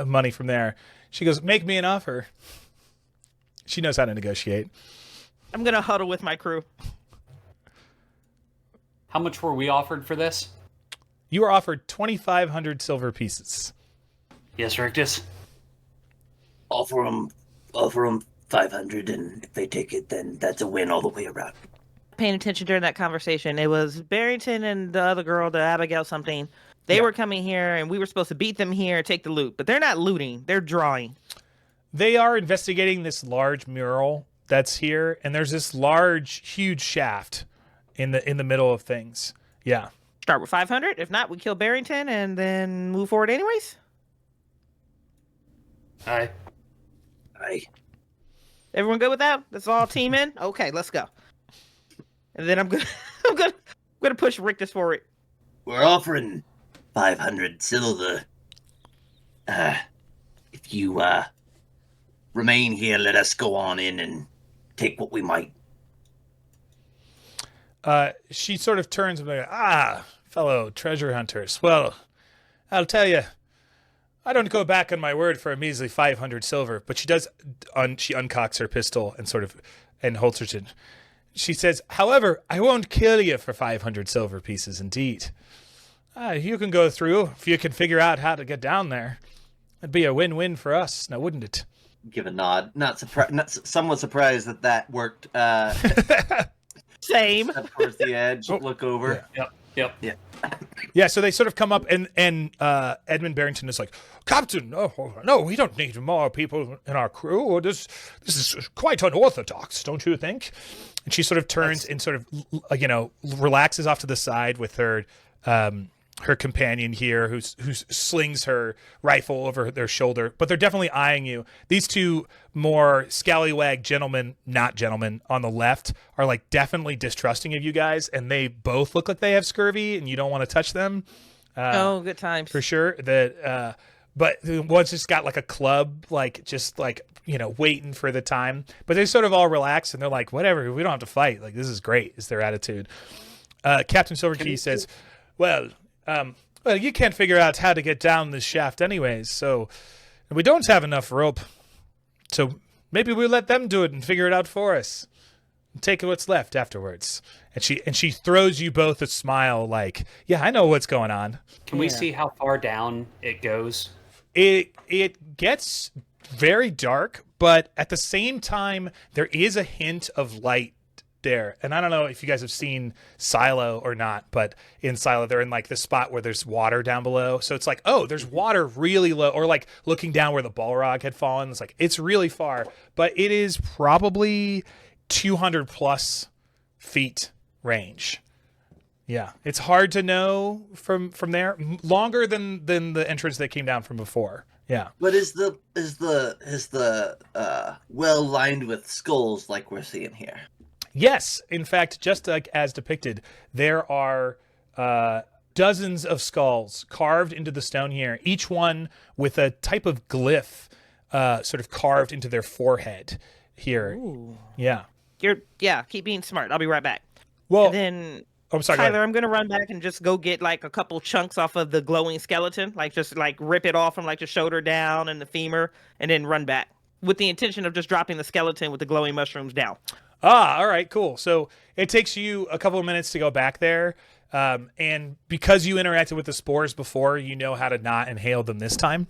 money from there. She goes, make me an offer. She knows how to negotiate. I'm gonna huddle with my crew. How much were we offered for this? You are offered 2,500 silver pieces. Yes, Rictus. Offer them 500, and if they take it, then that's a win all the way around. Paying attention during that conversation. It was Barrington and the other girl, the Abigail something. They were coming here, and we were supposed to beat them here and take the loot. But they're not looting; they're drawing. They are investigating this large mural that's here, and there's this large, huge shaft in the middle of things. Yeah. Start with 500. If not, we kill Barrington and then move forward anyways. Aye. Everyone good with that? That's all team in? Okay, let's go. And then I'm gonna push Rictus forward. We're offering 500 silver. If you remain here, let us go on in and take what we might. She sort of turns and goes, fellow treasure hunters. Well, I'll tell you, I don't go back on my word for a measly 500 silver, but she does. She uncocks her pistol and holds her chin. She says, however, I won't kill you for 500 silver pieces, indeed. You can go through if you can figure out how to get down there. It'd be a win-win for us, now wouldn't it? Give a nod. Not somewhat surprised that worked. Same. Step towards the edge, look over. Yep. Yeah. Yeah, so they sort of come up, and Edmund Barrington is like, Captain, no, we don't need more people in our crew. This is quite unorthodox, don't you think? And she sort of turns and sort of, relaxes off to the side with her her companion here who slings her rifle over their shoulder, but they're definitely eyeing you. These two more scallywag not gentlemen on the left are like definitely distrusting of you guys, and they both look like they have scurvy and you don't want to touch them. Good times. For sure. But one's just got like a club, like just like, waiting for the time, but they sort of all relax and they're like, whatever, we don't have to fight. Like, this is great, is their attitude. Captain Silverkey says, well, you can't figure out how to get down this shaft anyways, so we don't have enough rope. So maybe we'll let them do it and figure it out for us. And take what's left afterwards. And she throws you both a smile like, yeah, I know what's going on. Can we see how far down it goes? It gets very dark, but at the same time, there is a hint of light there. And I don't know if you guys have seen Silo or not, but in Silo, they're in like the spot where there's water down below. So it's like, oh, there's water really low, or like looking down where the Balrog had fallen. It's like, it's really far, but it is probably 200 plus feet range. Yeah, it's hard to know from there. Longer than the entrance that came down from before. Yeah. But is the well lined with skulls like we're seeing here? Yes, in fact, just like as depicted, there are dozens of skulls carved into the stone here, each one with a type of glyph sort of carved into their forehead here. Ooh. Yeah. Keep being smart. I'll be right back. Well, And then I'm sorry, Tyler, I'm gonna run back and just go get like a couple chunks off of the glowing skeleton, like just like rip it off from like the shoulder down and the femur, and then run back with the intention of just dropping the skeleton with the glowing mushrooms down. all right, cool. So it takes you a couple of minutes to go back there. And because you interacted with the spores before, you know how to not inhale them this time.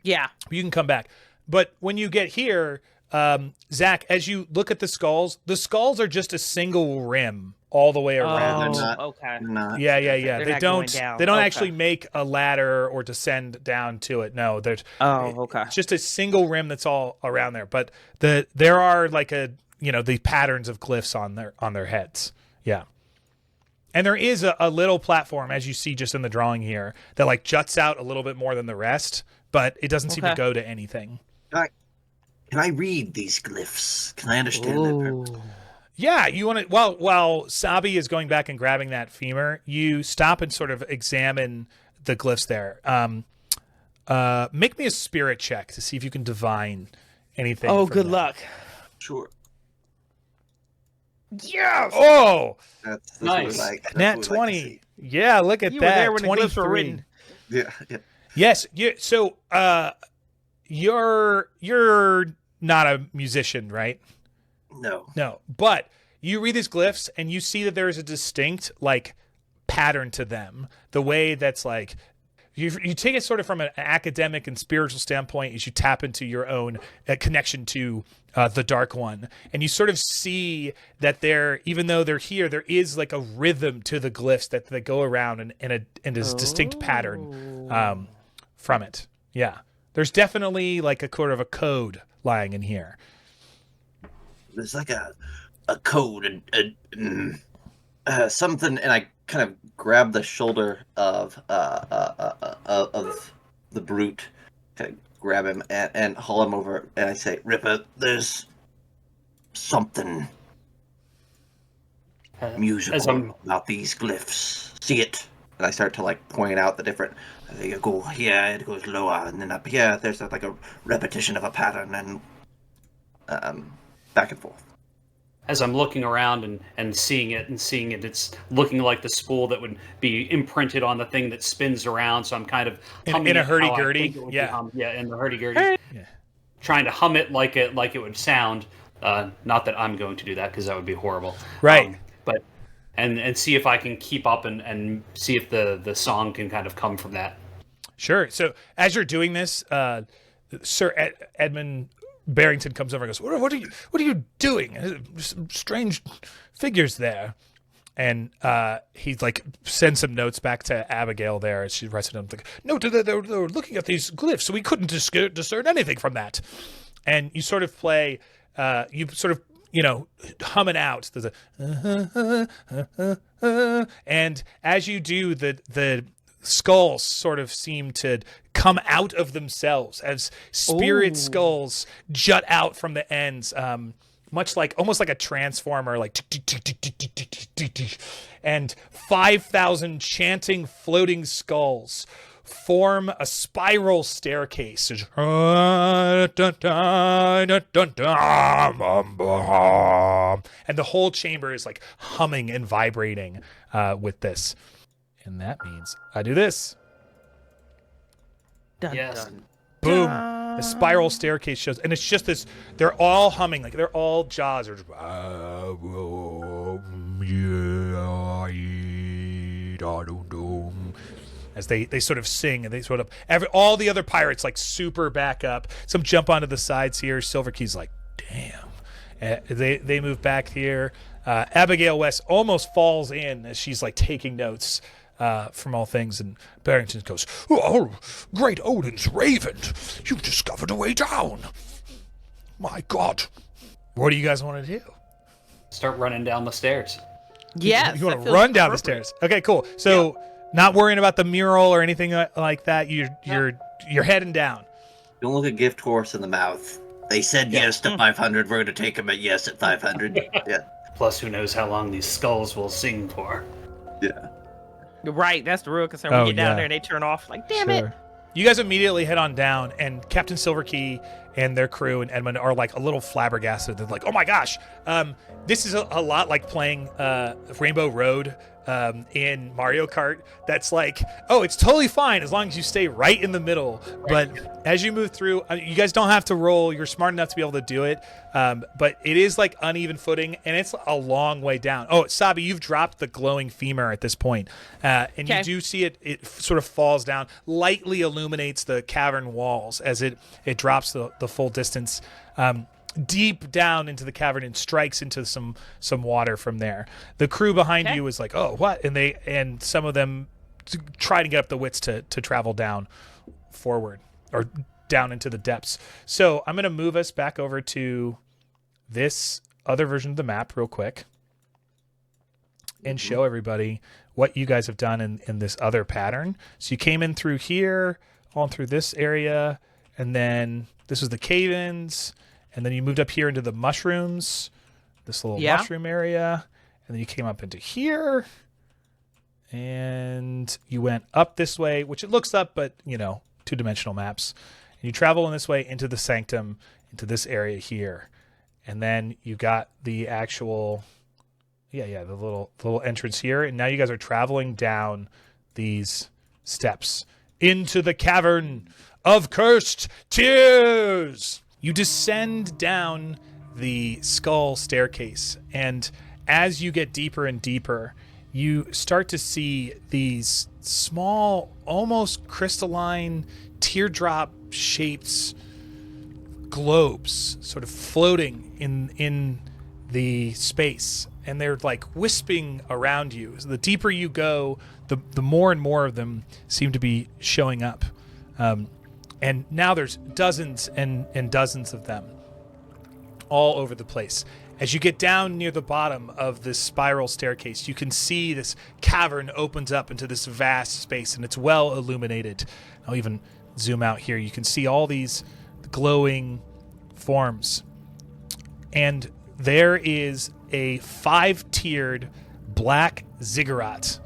Yeah. You can come back. But when you get here, Zach, as you look at the skulls are just a single rim all the way around. They're not. Okay. They're not. Yeah. They're They not don't. going down. They don't Okay. actually make a ladder or descend down to it. No, there's. Okay. It's just a single rim that's all around there. But there are like the patterns of glyphs on their heads. Yeah. And there is a little platform, as you see just in the drawing here, that like juts out a little bit more than the rest, but it doesn't seem to go to anything. Can I read these glyphs? Can I understand their purpose? Yeah, you want to. While Sabi is going back and grabbing that femur, you stop and sort of examine the glyphs there. Make me a spirit check to see if you can divine anything. Oh, from good that. luck. Sure. Yes. Oh, That's Nice. what that's nat what we like to 20. see. Yeah, look at You were that. there when the glyphs 23. were written. Yeah. Yes. So, you're not a musician, right? No. But you read these glyphs and you see that there is a distinct like pattern to them. The way that's like you take it sort of from an academic and spiritual standpoint as you tap into your own connection to the Dark One, and you sort of see that even though they're here, there is like a rhythm to the glyphs that they go around and this distinct pattern from it. Yeah, there's definitely like a sort of a code lying in here. There's like a code and something, and I kind of grab the shoulder of the brute, kind of grab him and haul him over, and I say, Ripper, there's something musical about these glyphs. See it? And I start to like point out the different. You go here, it goes lower, and then up here. There's like a repetition of a pattern, and back and forth. As I'm looking around and seeing it, it's looking like the spool that would be imprinted on the thing that spins around. So I'm kind of humming in a it how I hurdy-gurdy? think it would be Yeah. hummed. Yeah, in the hurdy-gurdy. Yeah. Trying to hum it like it would sound. Not that I'm going to do that because that would be horrible. Right. But and see if I can keep up and see if the song can kind of come from that. Sure. So as you're doing this, Sir Edmund Barrington comes over and goes, "What are you doing? Some strange figures there." And he like sends some notes back to Abigail there as she writes it down. Like, no, they were looking at these glyphs, so we couldn't discern anything from that. And you sort of play, hum it out. There's a, and as you do, the skulls sort of seem to come out of themselves as spirit skulls jut out from the ends, much like almost like a transformer, like, and 5,000 chanting floating skulls form a spiral staircase. And the whole chamber is like humming and vibrating with this. And that means I do this. Dun, Yes. dun. Boom. The spiral staircase shows, and it's just this, they're all humming, like they're all jaws. They're just, as they sort of sing, and they sort of, all the other pirates like super back up. Some jump onto the sides here. Silverkey's like, damn. They move back here. Abigail West almost falls in as she's like taking notes from all things, and Barrington goes, "Oh, great Odin's raven, you've discovered a way down. My God, what do you guys want to do? Start running down the stairs. Yes. You want that to feels run down the appropriate. stairs? Okay, cool. So not worrying about the mural or anything like that. You're heading down. Don't look a gift horse in the mouth. They said yes to 500. We're going to take them at yes at 500. Yeah. Plus, who knows how long these skulls will sing for. Yeah. Right, that's the real concern. Oh, We get down yeah. there and they turn off. Like, damn it. You guys immediately head on down, and Captain Silverkey and their crew and Edmund are like a little flabbergasted. They're like, "Oh my gosh, this is a lot like playing Rainbow Road in Mario Kart. That's like, oh, it's totally fine as long as you stay right in the middle. But as you move through, you guys don't have to roll. You're smart enough to be able to do it. But it is like uneven footing, and it's a long way down. Oh, Sabi, you've dropped the glowing femur at this point, and you Okay. do see it sort of falls down, lightly illuminates the cavern walls as it drops the full distance deep down into the cavern and strikes into some water from there. The crew behind Okay. you is like, oh, what? And some of them try to get up the wits to travel down forward or down into the depths. So I'm going to move us back over to this other version of the map real quick and show everybody what you guys have done in this other pattern. So you came in through here, on through this area, and then this was the cave-ins, and then you moved up here into the mushrooms, this little mushroom area, and then you came up into here, and you went up this way, which it looks up, but, two-dimensional maps. And you travel in this way into the sanctum, into this area here. And then you got the actual, the little entrance here. And now you guys are traveling down these steps into the Cavern of Cursed Tears. You descend down the skull staircase, and as you get deeper and deeper, you start to see these small, almost crystalline, teardrop-shaped globes sort of floating in the space, and they're like wisping around you. So the deeper you go, the more and more of them seem to be showing up. And now there's dozens and dozens of them all over the place. As you get down near the bottom of this spiral staircase, you can see this cavern opens up into this vast space, and it's well illuminated. I'll even zoom out here. You can see all these glowing forms. And there is a 5-tiered black ziggurat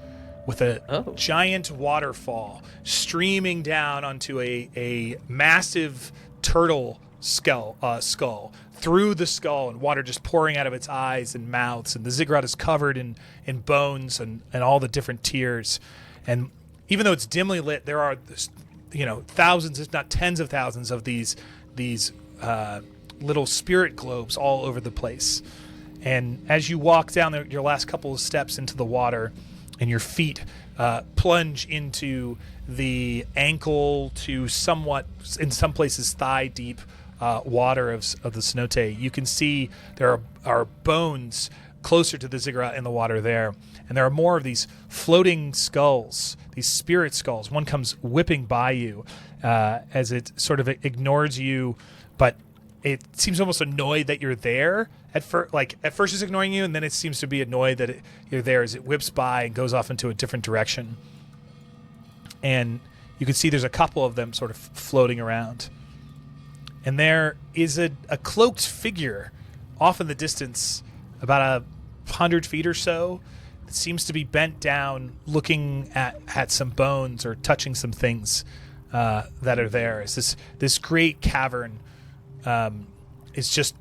with a giant waterfall streaming down onto a massive turtle skull through the skull, and water just pouring out of its eyes and mouths. And the ziggurat is covered in bones and all the different tiers. And even though it's dimly lit, there are thousands, if not tens of thousands, of these little spirit globes all over the place. And as you walk down your last couple of steps into the water, and your feet plunge into the ankle to somewhat, in some places, thigh-deep water of the cenote, you can see there are bones closer to the ziggurat in the water there. And there are more of these floating skulls, these spirit skulls. One comes whipping by you as it sort of ignores you, but it seems almost annoyed that you're there. At first it's ignoring you, and then it seems to be annoyed that you're there as it whips by and goes off into a different direction. and you can see there's a couple of them sort of floating around. And there is a cloaked figure off in the distance, about 100 feet or so. It seems to be bent down, looking at some bones or touching some things that are there. It's this great cavern is just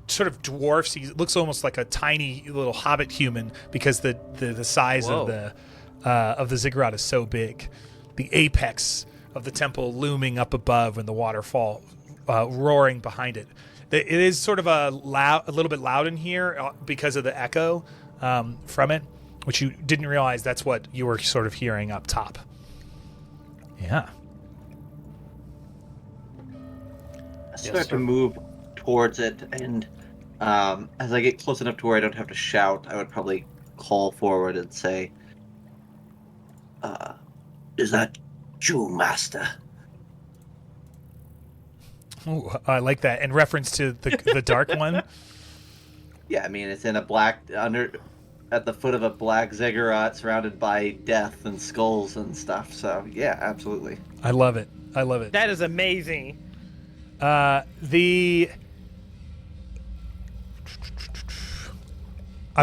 sort of dwarfs. He looks almost like a tiny little hobbit human because the size of the ziggurat is so big. The apex of the temple looming up above, and the waterfall roaring behind it. It is sort of a little bit loud in here because of the echo from it, which you didn't realize that's what you were sort of hearing up top. Yeah. I start to move towards it, and as I get close enough to where I don't have to shout, I would probably call forward and say, "Is that you, Master?" Ooh, I like that. In reference to the dark one? Yeah, I mean, it's in a black, at the foot of a black ziggurat surrounded by death and skulls and stuff. So, yeah, absolutely. I love it. I love it. That is amazing. I've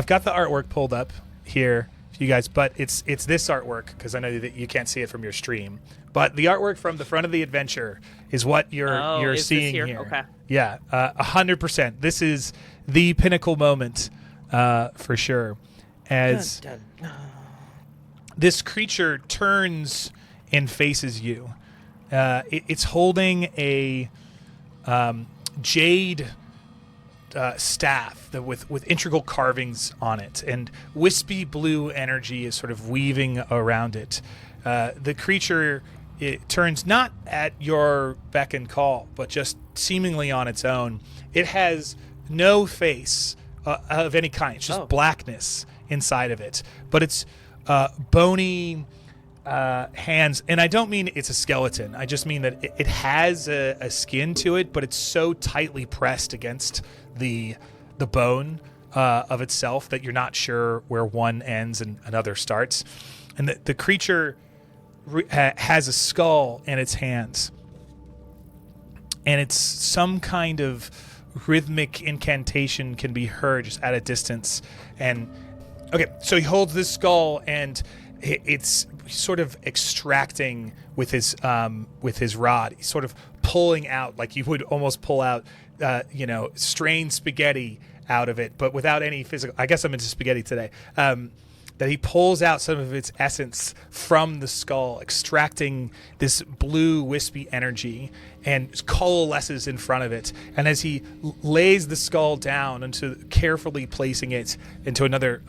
got the artwork pulled up here for you guys, but it's this artwork because I know that you can't see it from your stream. But the artwork from the front of the adventure is what you're seeing here. Okay. Yeah, 100%. This is the pinnacle moment for sure. As this creature turns and faces you, it's holding a jade staff that with integral carvings on it, and wispy blue energy is sort of weaving around it. The creature, it turns not at your beck and call, but just seemingly on its own. It has no face of any kind. It's just blackness inside of it. But it's bony hands. And I don't mean it's a skeleton. I just mean that it has a skin to it, but it's so tightly pressed against the bone of itself that you're not sure where one ends and another starts. And the creature has a skull in its hands, and it's some kind of rhythmic incantation can be heard just at a distance. And okay, so he holds this skull, and it's sort of extracting with his rod. He's sort of pulling out like you would almost pull out strained spaghetti out of it, but without any physical. I guess I'm into spaghetti today. That he pulls out some of its essence from the skull, extracting this blue wispy energy, and coalesces in front of it. And as he lays the skull down, carefully placing it into another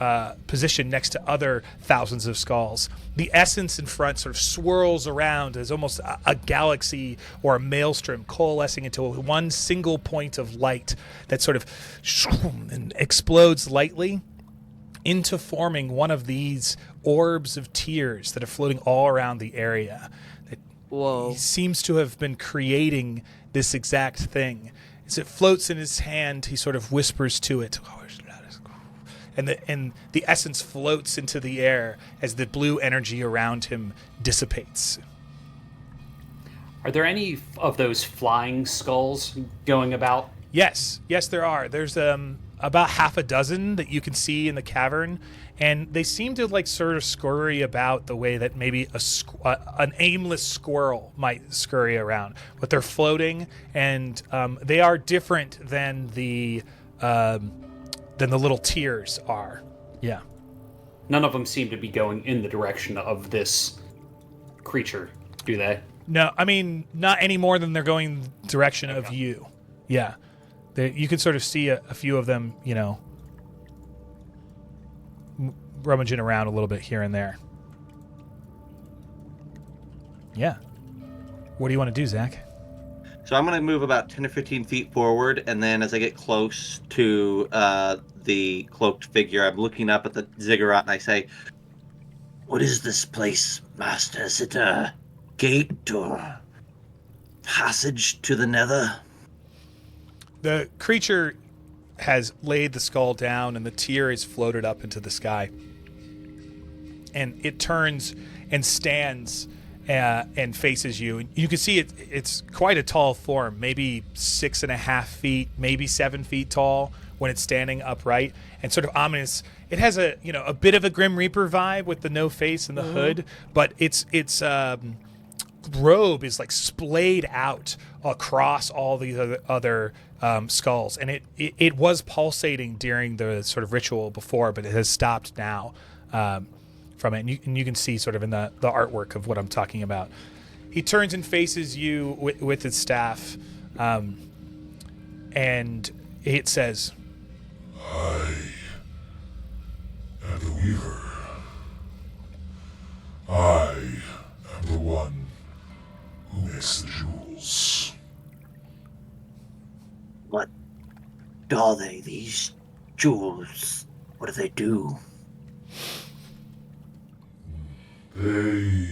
position next to other thousands of skulls, the essence in front sort of swirls around as almost a galaxy or a maelstrom coalescing into one single point of light that sort of and explodes lightly into forming one of these orbs of tears that are floating all around the area. Whoa. He seems to have been creating this exact thing. As it floats in his hand, he sort of whispers to it, and the essence floats into the air as the blue energy around him dissipates. Are there any of those flying skulls going about? Yes, there are. There's about half a dozen that you can see in the cavern, and they seem to like sort of scurry about the way that maybe an aimless squirrel might scurry around. But they're floating, and they are different than the little tears are. Yeah. None of them seem to be going in the direction of this creature, do they? No, I mean not any more than they're going direction of you. Yeah. You can sort of see a few of them, rummaging around a little bit here and there. Yeah. What do you want to do, Zach? So I'm going to move about 10 or 15 feet forward, and then as I get close to the cloaked figure, I'm looking up at the ziggurat, and I say, "What is this place, Master? Is it a gate or passage to the nether?" The creature has laid the skull down, and the tear is floated up into the sky. And it turns and stands and faces you. And you can see it's quite a tall form, maybe 6.5 feet, maybe 7 feet tall when it's standing upright, and sort of ominous. It has a bit of a Grim Reaper vibe with the no face and the hood, but its robe is like splayed out across all the other skulls, and it was pulsating during the sort of ritual before, but it has stopped now from it, and you can see sort of in the artwork of what I'm talking about. He turns and faces you with his staff, and it says, I am the Weaver. I am the one who makes the jewels. What are they, these jewels? What do they do? They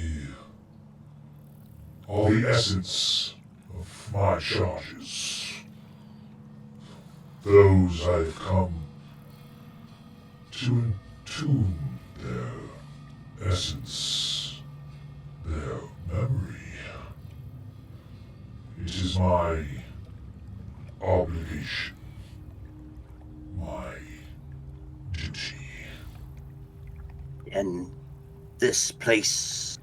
are the essence of my charges. Those I have come to entomb their essence, their memory. It is my obligation, my duty. And this place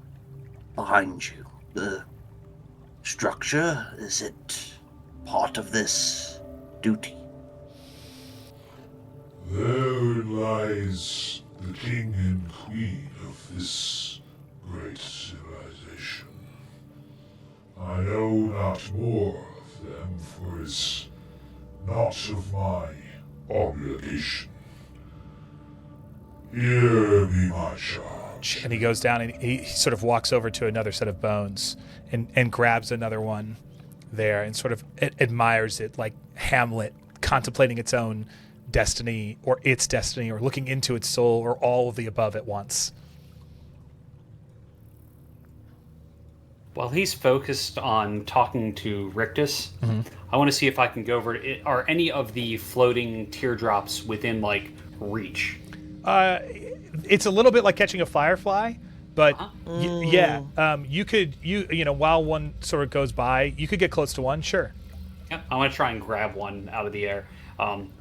behind you, the structure, is it part of this duty? Therein lies the king and queen of this great civilization. I know not more of them, for it's not of my obligation. Hear me, my charge. and he goes down and he sort of walks over to another set of bones and grabs another one there and sort of admires it, like Hamlet contemplating its own destiny or its destiny or looking into its soul or all of the above at once. While he's focused on talking to Rictus, I want to see if I can go over to it. Are any of the floating teardrops within, like, reach? It's a little bit like catching a firefly, but you could, while one sort of goes by, you could get close to one, sure. Yeah, I want to try and grab one out of the air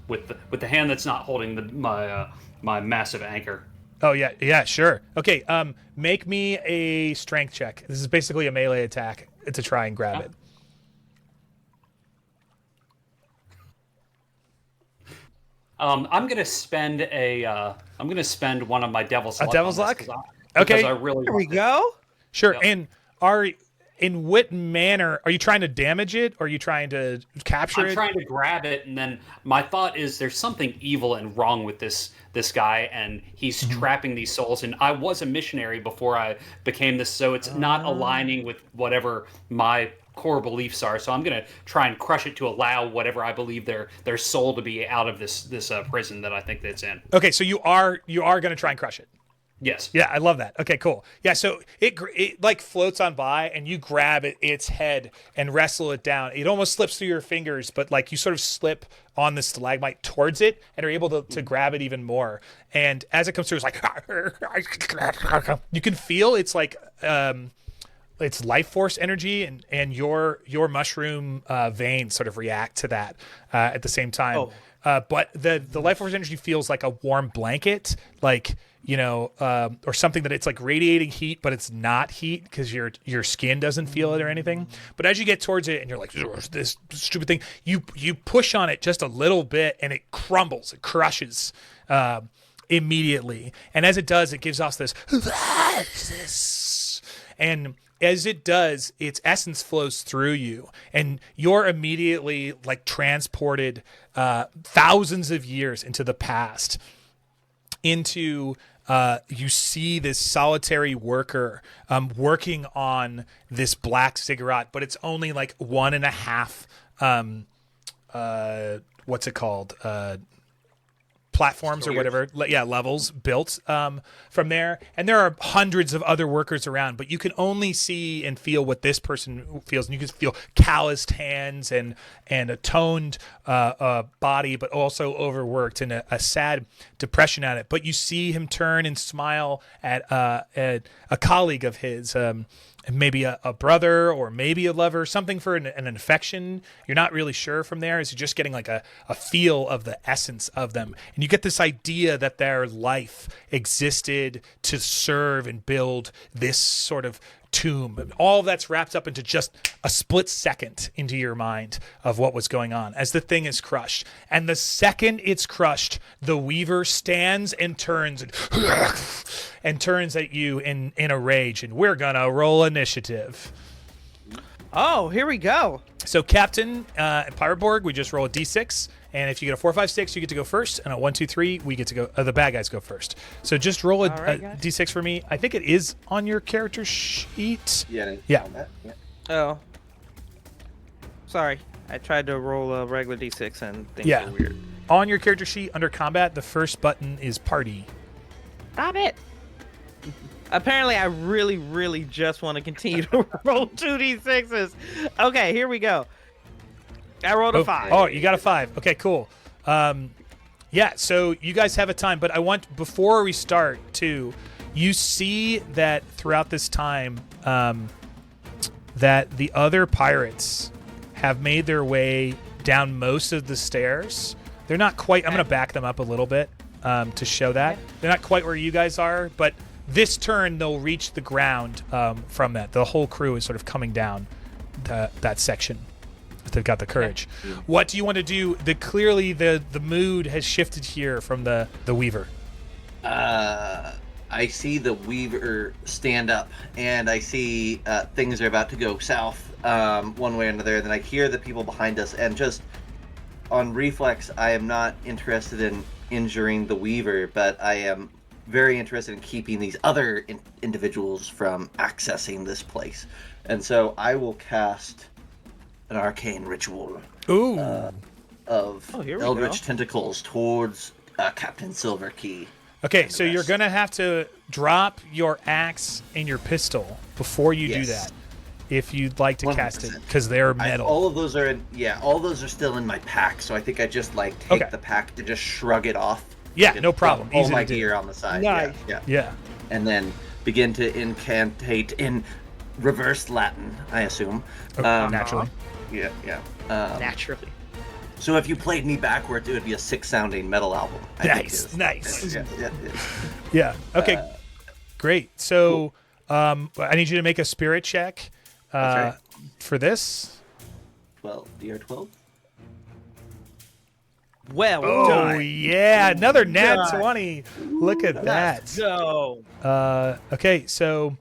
with the hand that's not holding my massive anchor. Oh, yeah, sure. Okay, make me a strength check. This is basically a melee attack to try and grab it. I'm gonna spend one of my devil's luck. Devil's on luck? this, Okay. Because I really There we want it. go. Sure, Yep. and in what manner are you trying to damage it, or are you trying to capture I'm it? trying to grab it, and then my thought is there's something evil and wrong with this guy, and he's trapping these souls. And I was a missionary before I became this, so it's not aligning with whatever my core beliefs are. So I'm gonna try and crush it to allow whatever I believe their soul to be out of this prison that I think that's in. Okay, so you are going to try and crush it. Yes. Yeah, I love that. Okay, cool. Yeah, so it like floats on by, and you grab its head and wrestle it down. It almost slips through your fingers, but like you sort of slip on the stalagmite towards it and are able to grab it even more. And as it comes through, it's like you can feel it's like it's life force energy, and your mushroom veins sort of react to that at the same time. But the life force energy feels like a warm blanket, like, or something that it's like radiating heat, but it's not heat because your skin doesn't feel it or anything. But as you get towards it and you're like, this stupid thing, you push on it just a little bit and it crumbles, it crushes immediately. And as it does, it gives off this, and as it does, its essence flows through you, and you're immediately like transported thousands of years into the past. Into you see this solitary worker working on this black ziggurat, but it's only like 1.5 what's it called, platforms or whatever, levels built from there, and there are hundreds of other workers around, but you can only see and feel what this person feels, and you can feel calloused hands and a toned body, but also overworked and a sad depression at it. But you see him turn and smile at a colleague of his, maybe a brother or maybe a lover, something for an affection. You're not really sure from there. Is you're just getting like a feel of the essence of them. And you get this idea that their life existed to serve and build this sort of tomb. And all of that's wrapped up into just a split second into your mind of what was going on as the thing is crushed. And the second it's crushed, the Weaver stands and turns and turns at you in a rage. And we're gonna roll initiative. Oh, here we go. So Captain Pirate Borg, we just roll a d6, and if you get a 4, 5, 6, you get to go first, and a 1, 2, 3, we get to go. The bad guys go first. So just roll a d6 for me. I think it is on your character sheet. Yeah. Oh. Sorry. I tried to roll a regular d6 and things were weird. On your character sheet under combat, the first button is party. Stop it. Apparently, I really, really just want to continue to roll 2d6s. Okay, here we go. I rolled a 5. Oh, you got a 5. Okay, cool. Yeah, so you guys have a time, but I want, before we start, too, you see that throughout this time that the other pirates have made their way down most of the stairs. They're not quite, I'm going to back them up a little bit to show that. They're not quite where you guys are, but this turn, they'll reach the ground from that. The whole crew is sort of coming down that section. They've got the courage. Yeah. What do you want to do? Clearly, the mood has shifted here from the Weaver. I see the Weaver stand up, and I see things are about to go south one way or another. And then I hear the people behind us, and just on reflex, I am not interested in injuring the Weaver, but I am very interested in keeping these other individuals from accessing this place. And so I will cast an arcane ritual of eldritch tentacles towards Captain Silverkey. Okay, so you're going to have to drop your axe and your pistol before you do that, if you'd like to 100%. Cast it, because they're metal. All of those are all those are still in my pack, so I think I just take the pack to just shrug it off. Yeah, no problem. All my gear on the side. Nice. Yeah. And then begin to incantate in reverse Latin, I assume. Naturally. Yeah. Naturally. So if you played me backwards, it would be a 6-sounding metal album. Nice. Yeah. Okay. Great. So I need you to make a spirit check for this. 12. You're 12. Well done. Yeah, another nat 20. Look at that. Let's go. Okay, so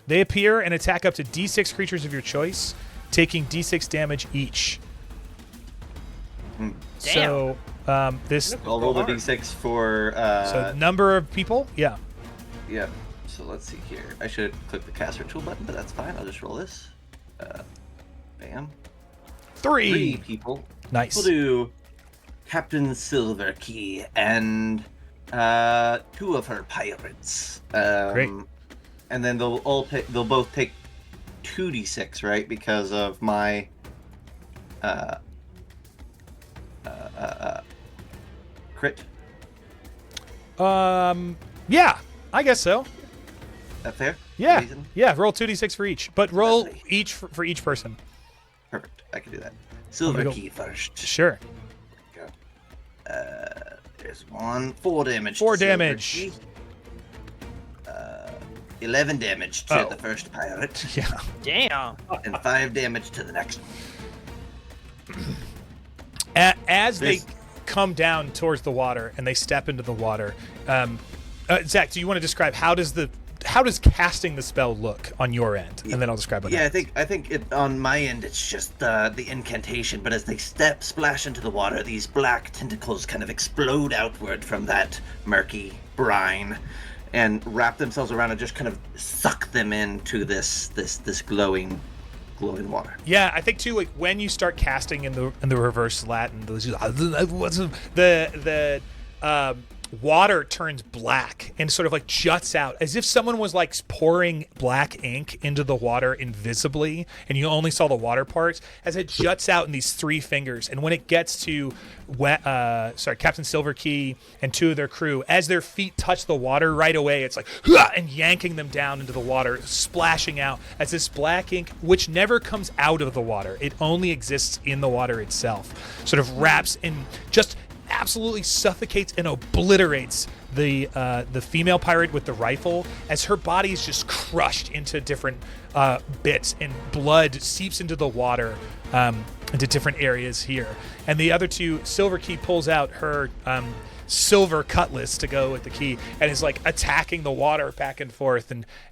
they appear and attack up to D6 creatures of your choice, taking D6 damage each. So this. I'll roll the D6 for. So number of people. Yeah. Yeah. So let's see here. I should click the cast ritual button, but that's fine. I'll just roll this. Bam. 3 people. Nice. We'll do Captain Silverkey and 2 of her pirates. Great. And then they'll both take 2d6, right? Because of my crit. Yeah, I guess so. That fair? Yeah. Amazing. Yeah. Roll 2d6 for each, but roll each for each person. Perfect. I can do that. Silverkey first. Sure. Go. There's 4 damage. 4 damage. 11 damage to the first pirate. Yeah. Damn. And 5 damage to the next one. As they come down towards the water and they step into the water, Zach, do you want to describe how does casting the spell look on your end, and then I'll describe it. Yeah, I think it on my end it's just the incantation, but as they splash into the water, these black tentacles kind of explode outward from that murky brine, and wrap themselves around and just kind of suck them into this glowing water. Yeah, I think too, like when you start water turns black and sort of like juts out as if someone was like pouring black ink into the water invisibly, and you only saw the water parts as it juts out in these 3 fingers. And when it gets to Captain Silverkey and 2 of their crew, as their feet touch the water right away, it's like and yanking them down into the water, splashing out as this black ink, which never comes out of the water, it only exists in the water itself, sort of wraps and just absolutely suffocates and obliterates the female pirate with the rifle as her body is just crushed into different bits, and blood seeps into the water into different areas here. And the other 2, Silverkey pulls out her silver cutlass to go with the key and is like attacking the water back and forth,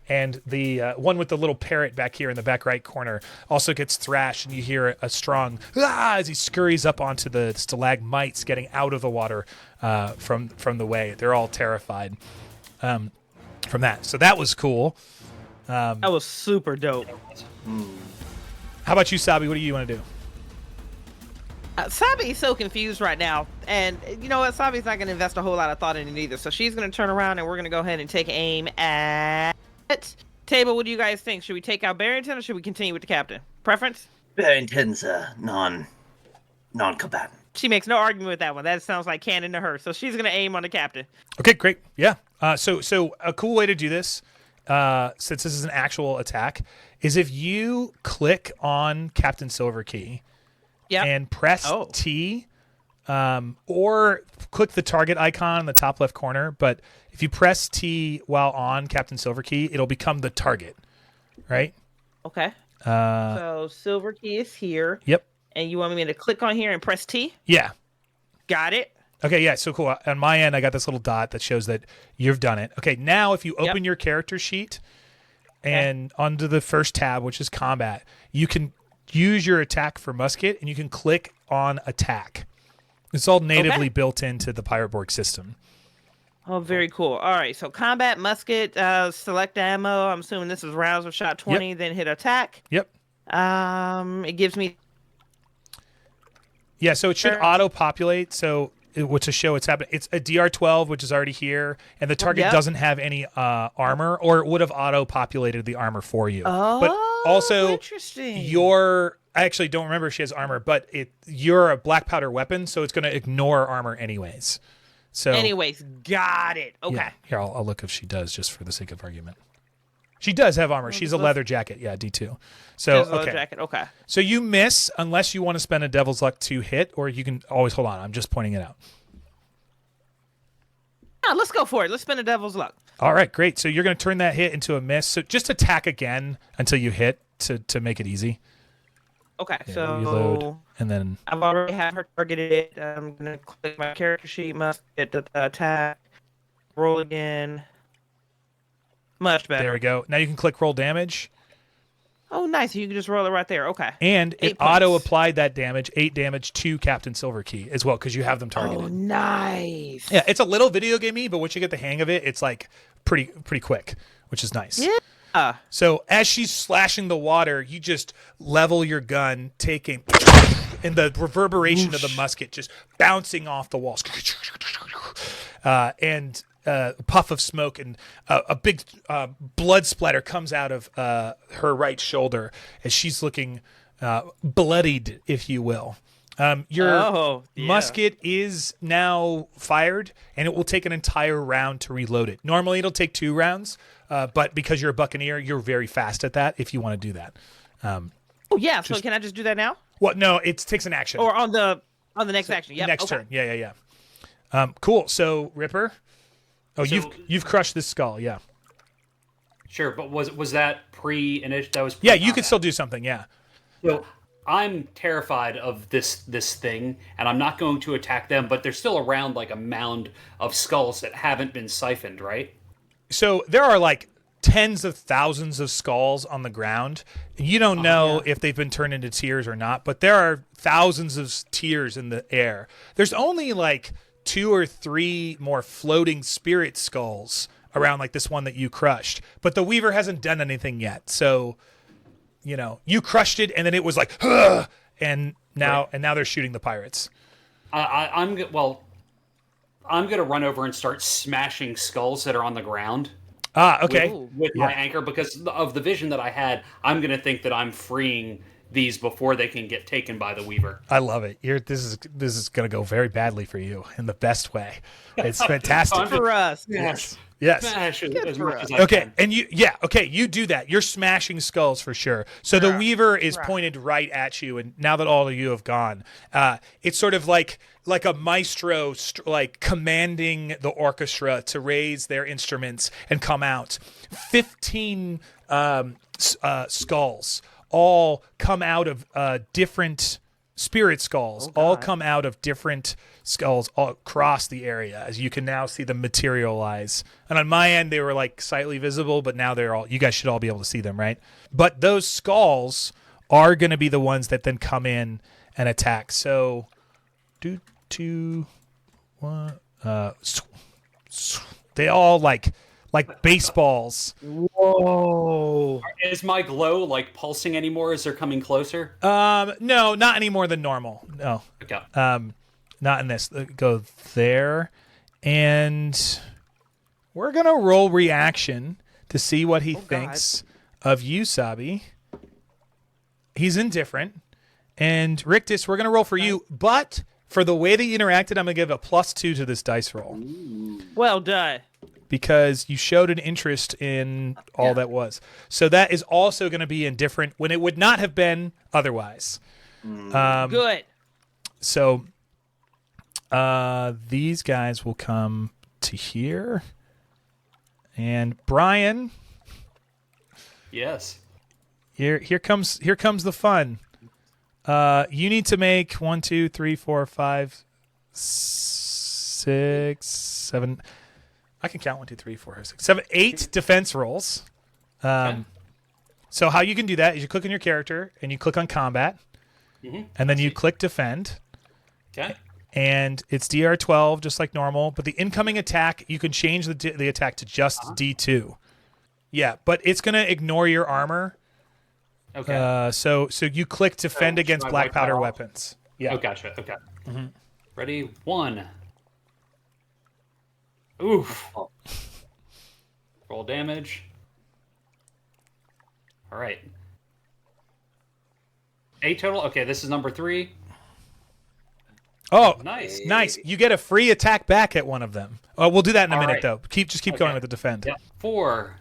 and the one with the little parrot back here in the back right corner also gets thrashed, and you hear a strong as he scurries up onto the stalagmites getting out of the water from the way. They're all terrified from that. So that was cool. That was super dope. How about you, Sabi? What do you want to do? Sabi's so confused right now, and you know what? Sabi's not going to invest a whole lot of thought in it either. So she's going to turn around, and we're going to go ahead and take aim at Table. What do you guys think? Should we take out Barrington, or should we continue with the captain? Preference? Barrington's a non-combatant. She makes no argument with that one. That sounds like canon to her. So she's going to aim on the captain. Okay, great. Yeah. So a cool way to do this, since this is an actual attack, is if you click on Captain Silverkey. Yep. And press T, or click the target icon in the top left corner. But if you press T while on Captain Silverkey, it'll become the target, right? Okay. So Silverkey is here. Yep. And you want me to click on here and press T? Yeah. Got it. Okay, yeah, so cool. On my end, I got this little dot that shows that you've done it. Okay, now if you open your character sheet and under the first tab, which is combat, you can use your attack for musket, and you can click on attack. It's all natively built into the Pirate Borg system. Oh, very cool. All right, so combat, musket, select ammo. I'm assuming this is rounds of shot 20, then hit attack. Yep. It gives me... Yeah, so it should auto-populate, so to show what's happening. It's a DR-12, which is already here, and the target doesn't have any armor, or it would have auto-populated the armor for you. Oh, but also, interesting. I actually don't remember if she has armor, but you're a black powder weapon, so it's going to ignore armor anyways. So, anyways, got it. Okay. Yeah, here, I'll look if she does, just for the sake of argument. She does have armor. She's a leather jacket. Yeah, D2. So, leather jacket. Okay. So you miss unless you want to spend a Devil's Luck to hit, or you can always hold on. I'm just pointing it out. Let's go for it. Let's spin a Devil's Luck. All right, great. So you're going to turn that hit into a miss. So just attack again until you hit to make it easy. Okay, Yeah, so reload, and then I've already had her targeted. I'm going to click my character sheet, must get the attack, roll again. Much better. there we go. Now you can click roll damage. Oh, nice. You can just roll it right there. Okay. And it 8 points. auto-applied that damage, 8 damage to Captain Silverkey as well, because you have them targeted. Oh, nice. Yeah, it's a little video gamey, but once you get the hang of it, it's like pretty quick, which is nice. Yeah. So as she's slashing the water, you just level your gun, taking, and the reverberation of the musket just bouncing off the walls, and a puff of smoke and a big blood splatter comes out of her right shoulder as she's looking bloodied, if you will. Your musket is now fired, and it will take an entire round to reload it. Normally, it'll take 2 rounds, but because you're a buccaneer, you're very fast at that if you want to do that. Oh, yeah. So can I just do that now? Well, no, it takes an action. Or on the next action? Yeah. Next turn. Yeah. Cool. So, Ripper. Oh, So- you've crushed this skull. Yeah. Sure, but was that pre-initiative? That was Yeah, you can still do something. Yeah. So I'm terrified of this thing, and I'm not going to attack them. But they're still around like a mound of skulls that haven't been siphoned, right? So there are like tens of thousands of skulls on the ground. You don't know if they've been turned into tears or not, but there are thousands of tears in the air. There's only like 2 or 3 more floating spirit skulls around, like this one that you crushed. But the Weaver hasn't done anything yet. So, you crushed it, and then it was like, ugh, and now they're shooting the pirates. I'm I'm going to run over and start smashing skulls that are on the ground. Okay. With my anchor, because of the vision that I had, I'm going to think that I'm freeing these before they can get taken by the Weaver. I love it. This is going to go very badly for you in the best way. It's fantastic. For us. Yes. Yes. As much as I Okay, can. and you do that. You're smashing skulls for sure. So the Weaver is pointed right at you, and now that all of you have gone, it's sort of like a maestro, like commanding the orchestra to raise their instruments and come out. 15 skulls all come out of different spirit skulls. All come out of different skulls all across the area, as you can now see them materialize. And on my end, they were like slightly visible, but now you guys should all be able to see them, right? But those skulls are going to be the ones that then come in and attack. So, 2, 1, they all like baseballs. Whoa. Is my glow like pulsing anymore as they're coming closer? No, not any more than normal. No. Okay. Not in this. Go there. And we're going to roll reaction to see what he thinks of you, Sabi. He's indifferent. And Rictus, we're going to roll for you. But for the way that you interacted, I'm going to give a +2 to this dice roll. Well done. Because you showed an interest in all that was. So that is also going to be indifferent when it would not have been otherwise. Good. So these guys will come to here. And Brian, Yes. here comes the fun. You need to make 1, 2, 3, 4, 5, 6, 7. I can count 1, 2, 3, 4, 5, 6, 7, 8 defense rolls. So how you can do that is you click on your character and you click on combat, and then you click defend. Okay. And it's DR12 just like normal, but the incoming attack you can change the attack to just D2. Yeah, but it's gonna ignore your armor. Okay. So you click defend against should I black wipe that powder off? weapons. Yeah. Oh, gotcha. Okay. Ready? 1. Oof. Roll damage. All right. 8 total. Okay, this is number 3. Oh, Nice. nice. You get a free attack back at one of them. Oh, we'll do that in a All minute right. though. Keep going Okay. with the defend. Yep. 4.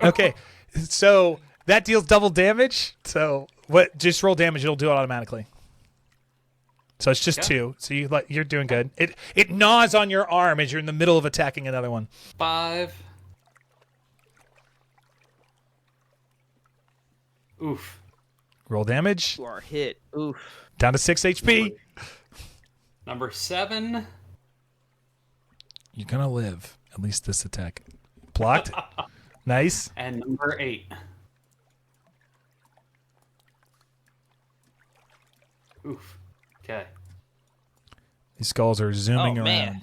Okay. So that deals double damage. So just roll damage, it'll do it automatically. So it's just 2. So you're doing good. It gnaws on your arm as you're in the middle of attacking another one. 5. Oof. Roll damage. You are hit. Oof. Down to 6 HP. Number 7. You're gonna live. At least this attack. Blocked. Nice. And number 8. Oof. Okay. These skulls are zooming Oh, man.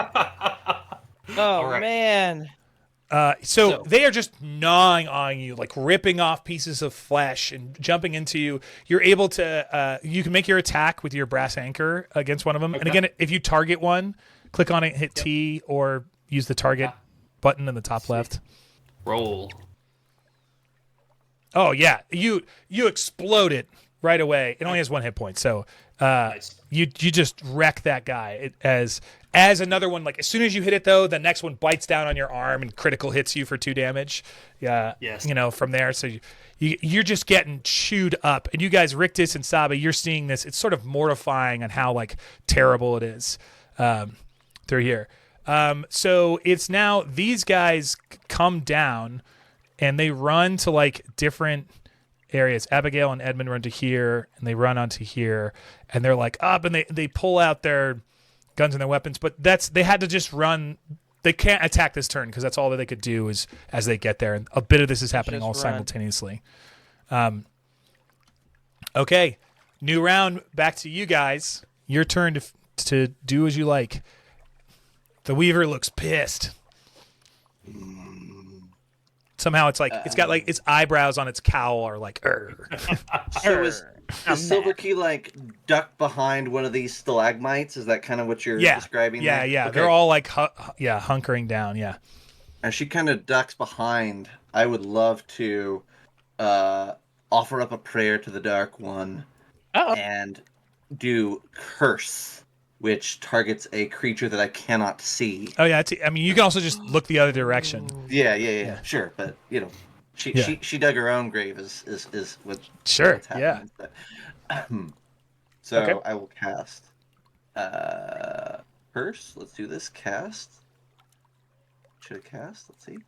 around. Oh, right. man. So they are just gnawing on you, like ripping off pieces of flesh and jumping into you. You're able to, you can make your attack with your brass anchor against one of them. And again, if you target one, click on it, hit T, or use the target button in the top left. Roll. Oh yeah, you explode it right away. It only has 1 hit point, so Nice. you just wreck that guy. As another one, like as soon as you hit it though, the next one bites down on your arm and critical hits you for 2 damage. Yeah, Yes. from there, so you're just getting chewed up. And you guys, Rictus and Sabe, you're seeing this. It's sort of mortifying on how like terrible it is through here. So it's now these guys come down and they run to like different areas. Abigail and Edmund run to here and they run onto here and they're like up and they pull out their guns and their weapons, but they had to just run. They can't attack this turn because that's all that they could do is as they get there. And a bit of this is happening all Just run. simultaneously. Okay. New round. Back to you guys. Your turn to do as you like. The Weaver looks pissed. Somehow it's like it's got like its eyebrows on its cowl are like. So Is Silver Key like ducked behind one of these stalagmites? Is that kind of what you're describing? Yeah, there? yeah. Okay. They're all like, hunkering down. Yeah. As she kind of ducks behind, I would love to offer up a prayer to the Dark One and do curse, which targets a creature that I cannot see. Oh yeah. I mean, you can also just look the other direction. Yeah. Sure, but she dug her own grave is what's happening. So Okay. I will cast curse. Let's do this. Cast. Should I cast? Let's see.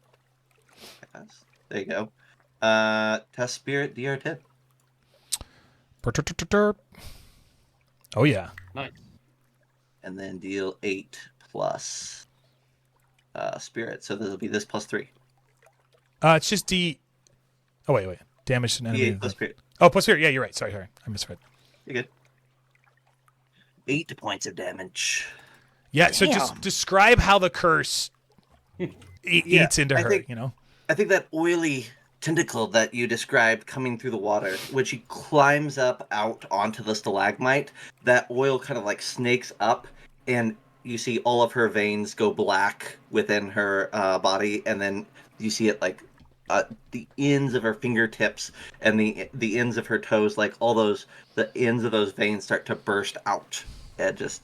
Cast. There you go. Test spirit DR10. Oh yeah. Nice. And then deal 8 plus spirit. So this will be this plus 3. It's just D. Oh wait. Damage to an enemy. D8 plus spirit. Oh, plus spirit. Yeah, you're right. Sorry. I misread. You're good. 8 points of damage. Yeah. So just describe how the curse eats into her. I think that oily tentacle that you described coming through the water, when she climbs up out onto the stalagmite, that oil kind of like snakes up, and you see all of her veins go black within her body, and then you see it like the ends of her fingertips and the ends of her toes, like all those, the ends of those veins start to burst out and just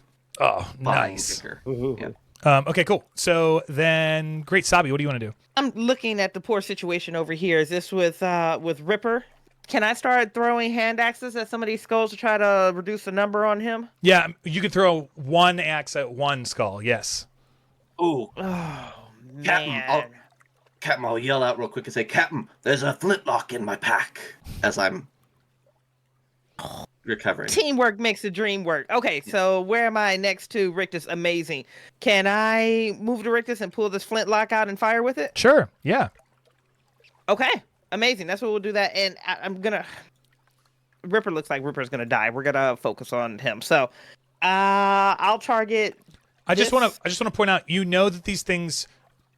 nice. her. Mm-hmm. Yeah. Okay, cool. So then, great, Sabi, what do you want to do? I'm looking at the poor situation over here. Is this with Ripper? Can I start throwing hand axes at some of these skulls to try to reduce the number on him? Yeah, you can throw one axe at one skull. Yes. Ooh. Oh, Captain, Captain, I'll yell out real quick and say, Captain, there's a flintlock in my pack, as I'm recovering. Teamwork makes the dream work. Okay, so where am I next to Rictus? Amazing. Can I move to Rictus and pull this flintlock out and fire with it? Sure. Yeah. Okay, amazing. That's what we'll do that. And I'm gonna... Ripper looks like Ripper's gonna die. We're gonna focus on him. So, I'll target... I just want to point out, that these things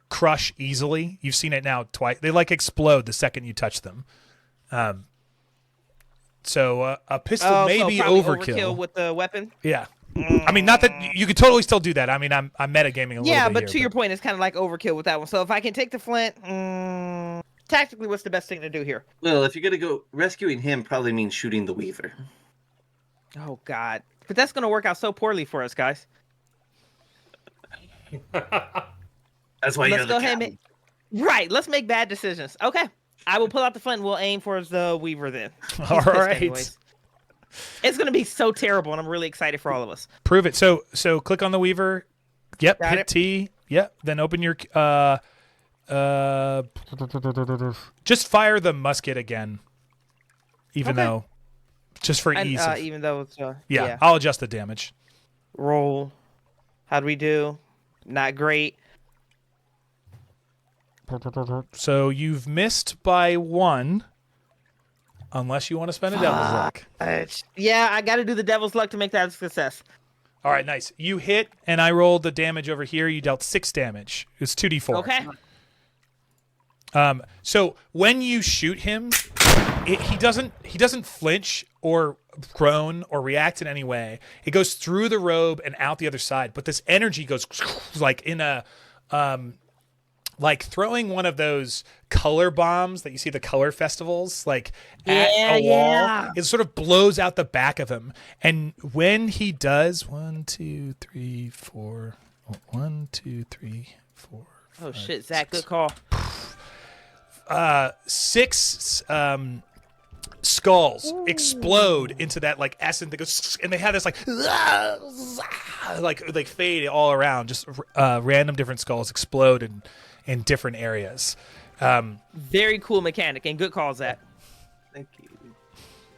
crush easily. You've seen it now twice. They like explode the second you touch them. So a pistol may be overkill with the weapon. Yeah. I mean, not that you could totally still do that. I mean, I'm metagaming a little bit. Yeah, but here, to your point, it's kind of like overkill with that one. So if I can take the flint, tactically, what's the best thing to do here? Well, if you're gonna go rescuing him, probably means shooting the Weaver. Oh God, but that's gonna work out so poorly for us, guys. That's why Let's go ahead and right. Let's make bad decisions. Okay, I will pull out the flint. And we'll aim for the Weaver then. All right. Anyways. It's gonna be so terrible, and I'm really excited for all of us. Prove it. So click on the Weaver. Yep. Got hit it. T. Yep. Then open your just fire the musket again. Even though, just for ease. Even though it's yeah, I'll adjust the damage. Roll. How'd we do? Not great. So you've missed by 1, unless you want to spend a devil's luck. Yeah, I got to do the devil's luck to make that a success. All right, nice. You hit, and I rolled the damage over here. You dealt 6 damage. It's 2d4. Okay. So when you shoot him, he doesn't flinch or groan or react in any way. It goes through the robe and out the other side. But this energy goes like in a like throwing one of those color bombs that you see at the color festivals, like at a wall. Yeah. It sort of blows out the back of him. And when he does, 1, 2, 3, 4, 1, 2, 3, 4. Oh shit, Zach, good call. 6 skulls explode into that like essence that goes, and they have this like fade all around. Just random different skulls explode in different areas. Very cool mechanic and good call, Zach. Thank you.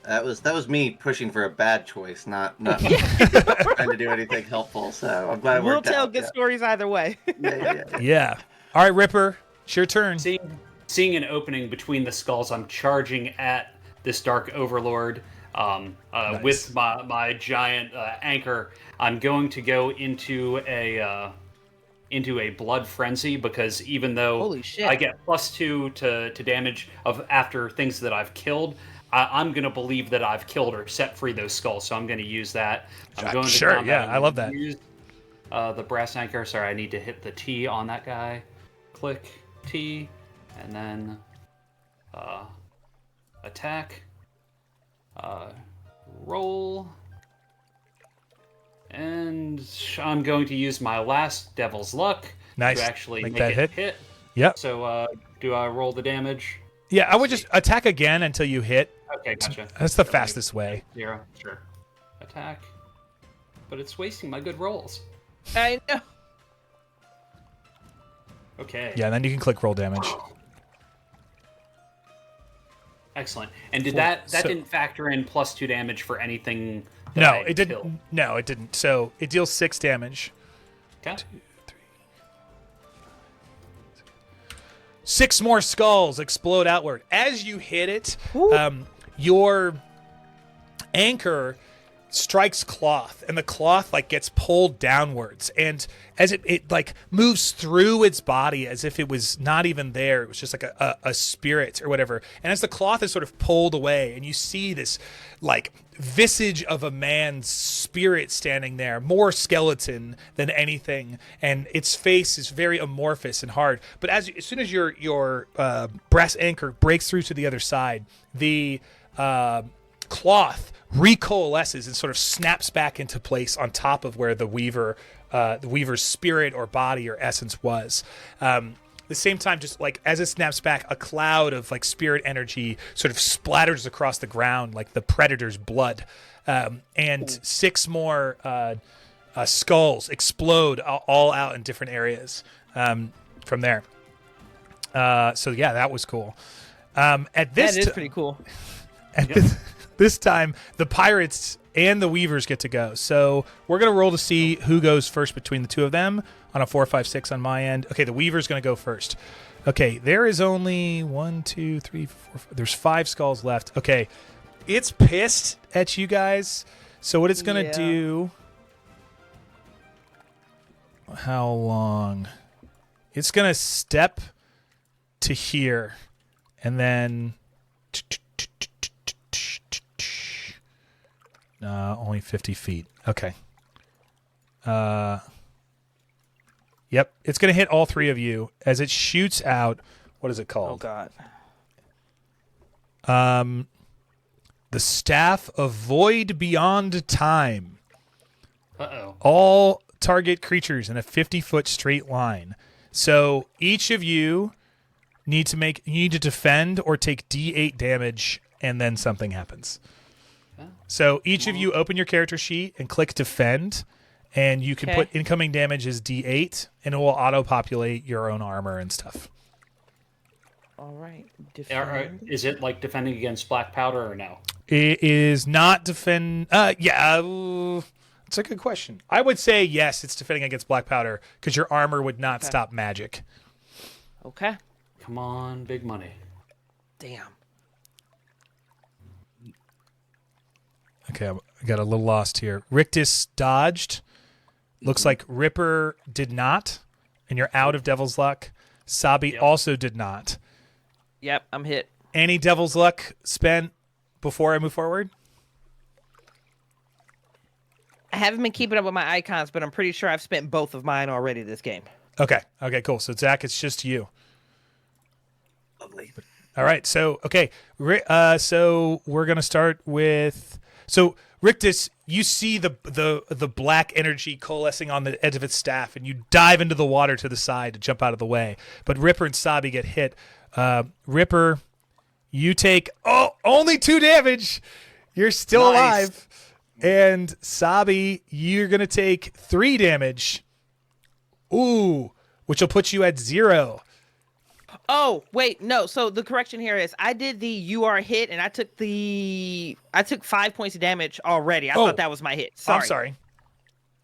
That was me pushing for a bad choice, not trying to do anything helpful. So I'm glad it We'll worked tell out. good stories either way. Yeah. All right, Ripper, it's your turn. Seeing an opening between the skulls, I'm charging at this Dark Overlord Nice. with my giant anchor. I'm going to go into a blood frenzy, because even though Holy shit. I get +2 to damage after things that I've killed, I'm going to believe that I've killed or set free those skulls, so I'm going to use that. I'm going to Sure, combat. yeah, I'm I love gonna that. Use, the brass anchor. Sorry, I need to hit the T on that guy. Click T, and then attack. Roll. And I'm going to use my last Devil's Luck Nice. to actually Make make that it hit. hit. Yep. So do I roll the damage? Yeah, I would just attack again until you hit. Okay, gotcha. That's the fastest way. 0, sure. Attack. But it's wasting my good rolls. I know. Okay. Yeah, and then you can click roll damage. Excellent. And did Four. that So- didn't factor in +2 damage for anything? That No, I it didn't. killed? No, it didn't. So it deals 6 damage. Okay. 6 more skulls explode outward. As you hit it, your anchor strikes cloth, and the cloth like gets pulled downwards, and as it like moves through its body as if it was not even there, it was just like a spirit or whatever. And as the cloth is sort of pulled away, and you see this like visage of a man's spirit standing there, more skeleton than anything, and its face is very amorphous and hard. But as soon as your brass anchor breaks through to the other side, the cloth recoalesces and sort of snaps back into place on top of where the weaver's spirit or body or essence was. The same time, just like as it snaps back, a cloud of like spirit energy sort of splatters across the ground like the predator's blood, and 6 more skulls explode all out in different areas from there. So yeah, that was cool. At this That is pretty cool. At this time, the pirates and the weavers get to go. So we're going to roll to see who goes first between the two of them on a 4, 5, 6 on my end. Okay, the weaver's going to go first. Okay, there is only 1, 2, 3, 4, 5. There's 5 skulls left. Okay, it's pissed at you guys. So what it's going to do... How long? It's going to step to here and then... only 50 feet. Okay. Yep. It's going to hit all 3 of you as it shoots out. What is it Oh called? God. The Staff of Void Beyond Time. Uh-oh. All target creatures in a 50-foot straight line. So each of you need to defend or take D8 damage, and then something happens. So each of you open your character sheet and click defend, and you can put incoming damage as D8, and it will auto-populate your own armor and stuff. All right. Is it like defending against black powder or no? It is not defend... it's a good question. I would say yes, it's defending against black powder, because your armor would not stop magic. Okay. Come on, big money. Damn. Okay, I got a little lost here. Rictus dodged. Looks like Ripper did not, and you're out of Devil's Luck. Sabi also did not. Yep, I'm hit. Any Devil's Luck spent before I move forward? I haven't been keeping up with my icons, but I'm pretty sure I've spent both of mine already this game. Okay, cool. So, Zach, it's just you. Lovely. All right, so, okay. So we're going to start with... So, Rictus, you see the black energy coalescing on the edge of its staff, and you dive into the water to the side to jump out of the way. But Ripper and Sabi get hit. Ripper, you take only 2 damage. You're still alive. And Sabi, you're going to take 3 damage. Ooh, which will put you at 0. Oh, wait, no. So the correction here is I did the you are hit, and I took 5 points of damage already. I thought that was my hit. Sorry. I'm sorry.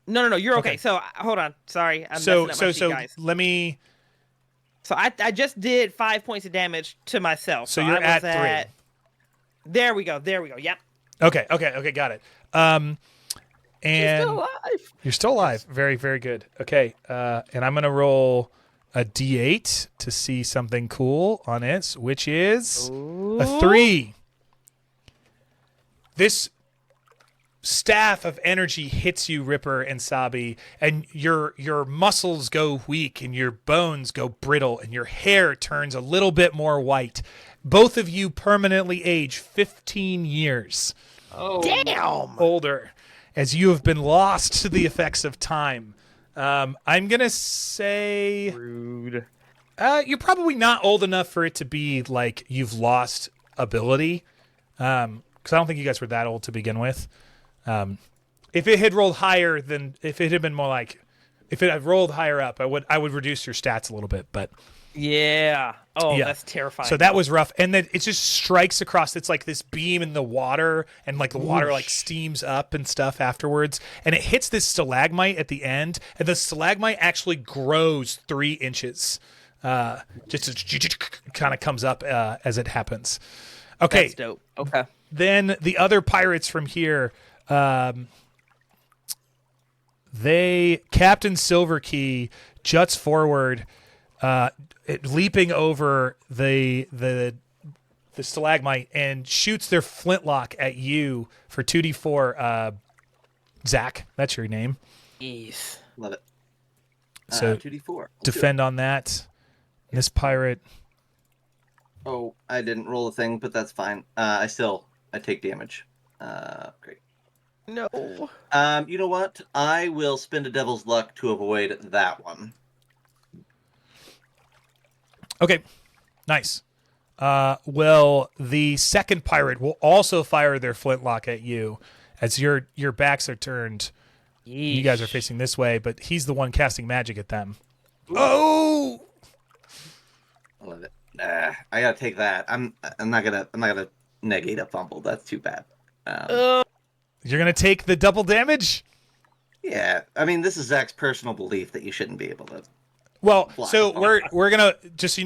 No, you're okay. So hold on. Sorry. I'm messing up my sheet, guys. Let me... So I just did 5 points of damage to myself. So you're I was at 3. There we go. Yep. Okay, got it. And She's still alive. You're still alive. Very, very good. Okay, and I'm going to roll a D8 to see something cool on it, which is a 3. this staff of energy hits you, Ripper and Sabi, and your muscles go weak and your bones go brittle and your hair turns a little bit more white. Both of you permanently age 15 years Damn. older as you have been lost to the effects of time. I'm going to say Rude. you're probably not old enough for it to be like you've lost ability. Because I don't think you guys were that old to begin with. If it had rolled higher than, if it had been more like, if it had rolled higher up, I would reduce your stats a little bit, but Yeah. Oh, yeah. that's terrifying. So that was rough. And then it just strikes across. It's like this beam in the water, and like the water like steams up and stuff afterwards. And it hits this stalagmite at the end, and the stalagmite actually grows 3 inches. Just kind of comes up as it happens. Okay. That's dope. Okay. Then the other pirates from here, Captain Silverkey juts forward, leaping over the stalagmite and shoots their flintlock at you for 2d4. Zach, that's your name. Jeez. Love it. So 2d4. defend on that. This pirate. Oh, I didn't roll a thing, but that's fine. I take damage. Great. No. You know what? I will spend a devil's luck to avoid that one. Okay, nice. Well, the second pirate will also fire their flintlock at you as your backs are turned. You guys are facing this way, but he's the one casting magic at them. Ooh. Oh! I love it. I gotta take that. I'm not gonna negate a fumble. That's too bad. You're gonna take the double damage? Yeah, I mean, this is Zach's personal belief that you shouldn't be able to. Well, Block. so we're gonna just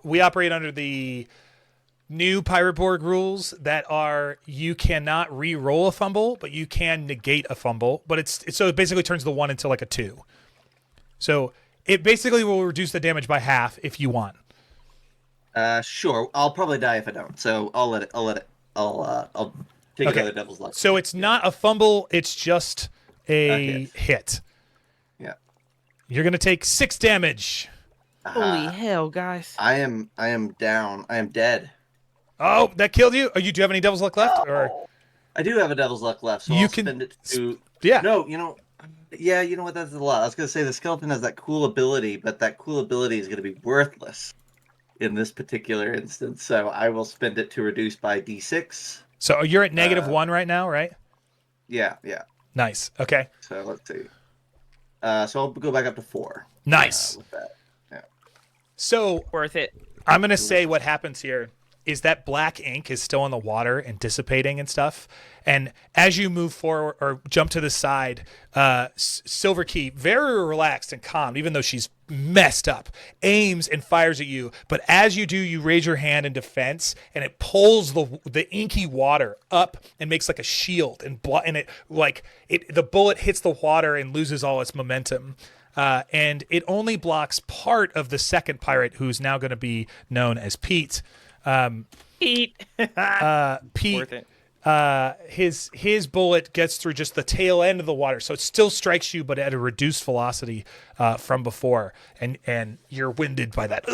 we operate under the new Pirate Borg rules that are you cannot re-roll a fumble, but you can negate a fumble. But so it basically turns the 1 into like a 2. So it basically will reduce the damage by half if you want. Sure. I'll probably die if I don't. So I'll let it. I'll take another devil's luck. So it's not a fumble; it's just a hit. Yeah. You're gonna take 6 damage. Holy hell, guys. I am down. I am dead. Oh, that killed you? Do you have any devil's luck left? Or I do have a devil's luck left, so You I'll can- spend it to. yeah. No, yeah, you know what? That's a lot. I was gonna say the skeleton has that cool ability, but that cool ability is gonna be worthless in this particular instance. So I will spend it to reduce by d6. So you're at -1 right now, right? Yeah. Nice. Okay. So let's see. So I'll go back up to 4. Nice. With that. Yeah. So Worth it. I'm gonna say what happens here is that black ink is still in the water and dissipating and stuff. And as you move forward or jump to the side, Silverkey, very relaxed and calm, even though she's messed up, aims and fires at you. But as you do, you raise your hand in defense, and it pulls the inky water up and makes like a shield, and the bullet hits the water and loses all its momentum. And it only blocks part of the second pirate, who's now going to be known as Pete. Pete. Pete, Worth it. his bullet gets through just the tail end of the water, so it still strikes you, but at a reduced velocity from before, and you're winded by that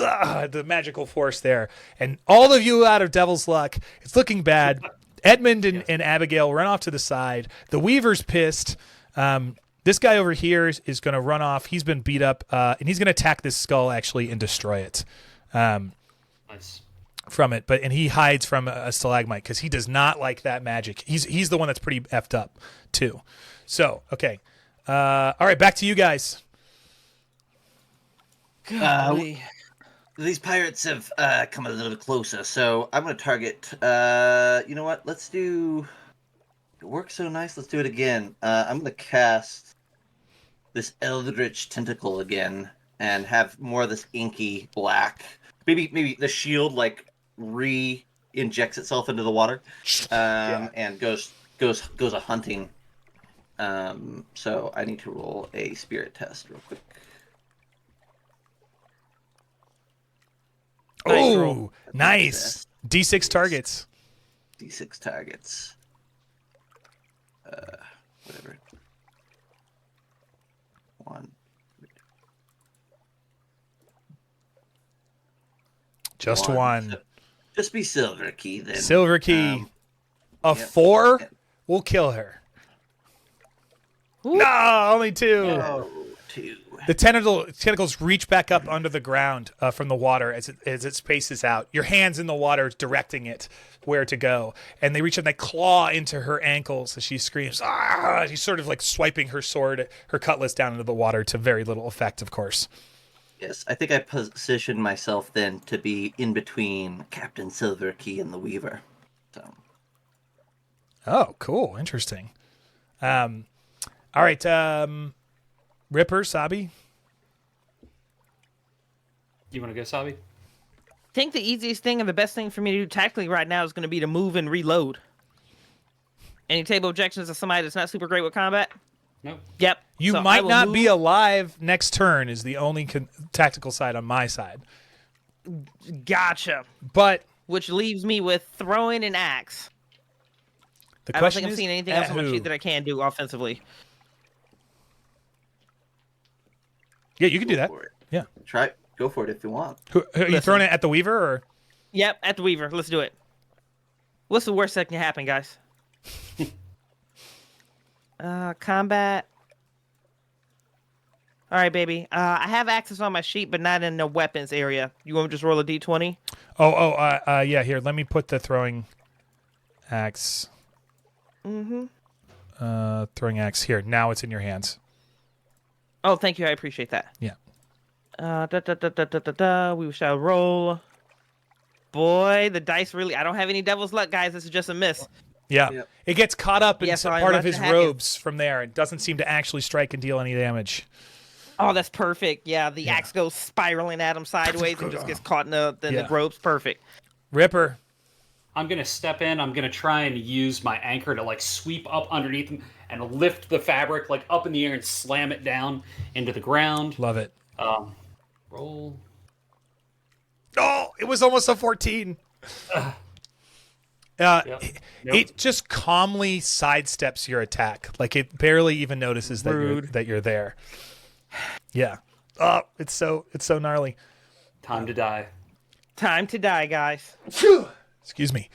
the magical force there. And all of you out of Devil's Luck. It's looking bad. Edmund and Abigail run off to the side. The Weaver's pissed. This guy over here is going to run off. He's been beat up, and he's going to attack this skull actually and destroy it. Nice. From it, and he hides from a stalagmite because he does not like that magic. He's the one that's pretty effed up too. So okay, all right, back to you guys. These pirates have come a little bit closer, so I'm going to target. You know what? Let's do. It works so nice. Let's do it again. I'm going to cast this Eldritch Tentacle again and have more of this inky black. Maybe the shield re-injects itself into the water, and goes a hunting. So I need to roll a spirit test real quick. Oh, nice. D6 targets. D6 targets. Whatever. One. Just one. So just be Silver Key then. Silver Key. A yep. 4 will kill her. Ooh. No, only 2. Oh, 2. The tentacles reach back up under the ground from the water as it spaces out. Your hand's in the water directing it where to go. And they reach and they claw into her ankles as she screams. Ah! She's sort of like swiping her sword, her cutlass down into the water to very little effect, of course. Yes, I think I positioned myself then to be in between Captain Silver Key and the Weaver. So. Oh, cool. Interesting. All right. Ripper, Sabi? You want to go, Sabi? I think the easiest thing and the best thing for me to do tactically right now is going to be to move and reload. Any table objections to somebody that's not super great with combat? No. Yep. You So I might will not move. be alive next turn is the only tactical side on my side. Gotcha. But Which leaves me with throwing an axe. the I don't question think I'm is, seeing anything at else on my who? sheet that I can do offensively. Yeah, you can do Go that. for it. Yeah. Go for it if you want. Are you Listen. throwing it at the Weaver or? Yep, at the Weaver. Let's do it. What's the worst that can happen, guys? Combat. All right, baby. I have access on my sheet, but not in the weapons area. You want me to just roll a d20? Yeah, here, let me put the throwing axe. Throwing axe here. Now it's in your hands. Oh, thank you. I appreciate that. Yeah. We shall roll. Boy, the dice really... I don't have any devil's luck, guys. This is just a miss. Yeah. Yep. It gets caught up in Yes, I'm part of about his to hack it. robes from there. It doesn't seem to actually strike and deal any damage. Oh, that's perfect. Yeah, the axe goes spiraling at him sideways and just gets caught in the ropes. Perfect. Ripper. I'm going to step in. I'm going to try and use my anchor to like sweep up underneath him and lift the fabric like up in the air and slam it down into the ground. Love it. Roll. Oh, it was almost a 14. Yep. It just calmly sidesteps your attack. Like it barely even notices that you're there. Yeah. Oh, it's so gnarly. Time to die. Time to die, guys. Phew. Excuse me.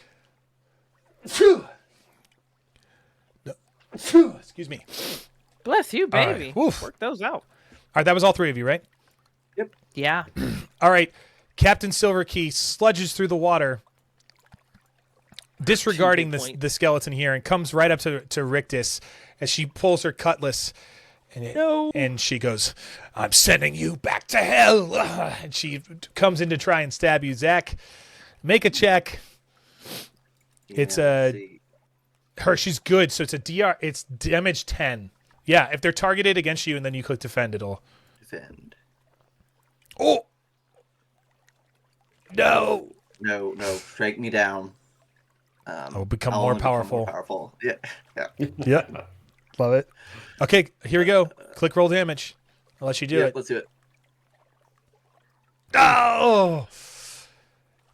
Phew. No. Phew. Excuse me. Bless you, right. baby. Oof. Work those out. All right, that was all 3 of you, right? Yeah. All right. Captain Silverkey sludges through the water, disregarding Good point. the skeleton here, and comes right up to Rictus as she pulls her cutlass. And she goes, "I'm sending you back to hell." And she comes in to try and stab you. Zach, make a check. It's she's good, so it's a DR. It's damage 10. Yeah, if they're targeted against you and then you click defend, it'll Defend. Oh no! No, strike me down. I'll become I'll more only become powerful. More powerful. Yeah. Yeah, love it. Okay, here we go. Click roll damage. I'll let you do it. Let's do it. Oh!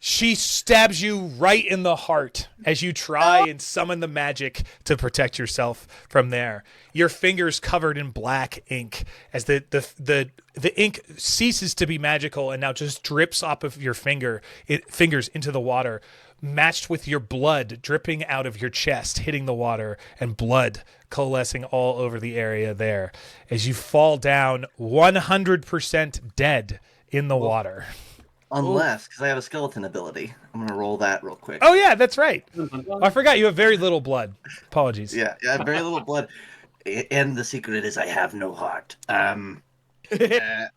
She stabs you right in the heart as you try and summon the magic to protect yourself from there. Your fingers covered in black ink as the ink ceases to be magical and now just drips off of your fingers into the water, matched with your blood dripping out of your chest, hitting the water, and blood coalescing all over the area there as you fall down 100% dead in the water. Unless, because I have a skeleton ability. I'm going to roll that real quick. Oh, yeah, that's right. I forgot you have very little blood. Apologies. Yeah, I have very little blood. And the secret is I have no heart. That's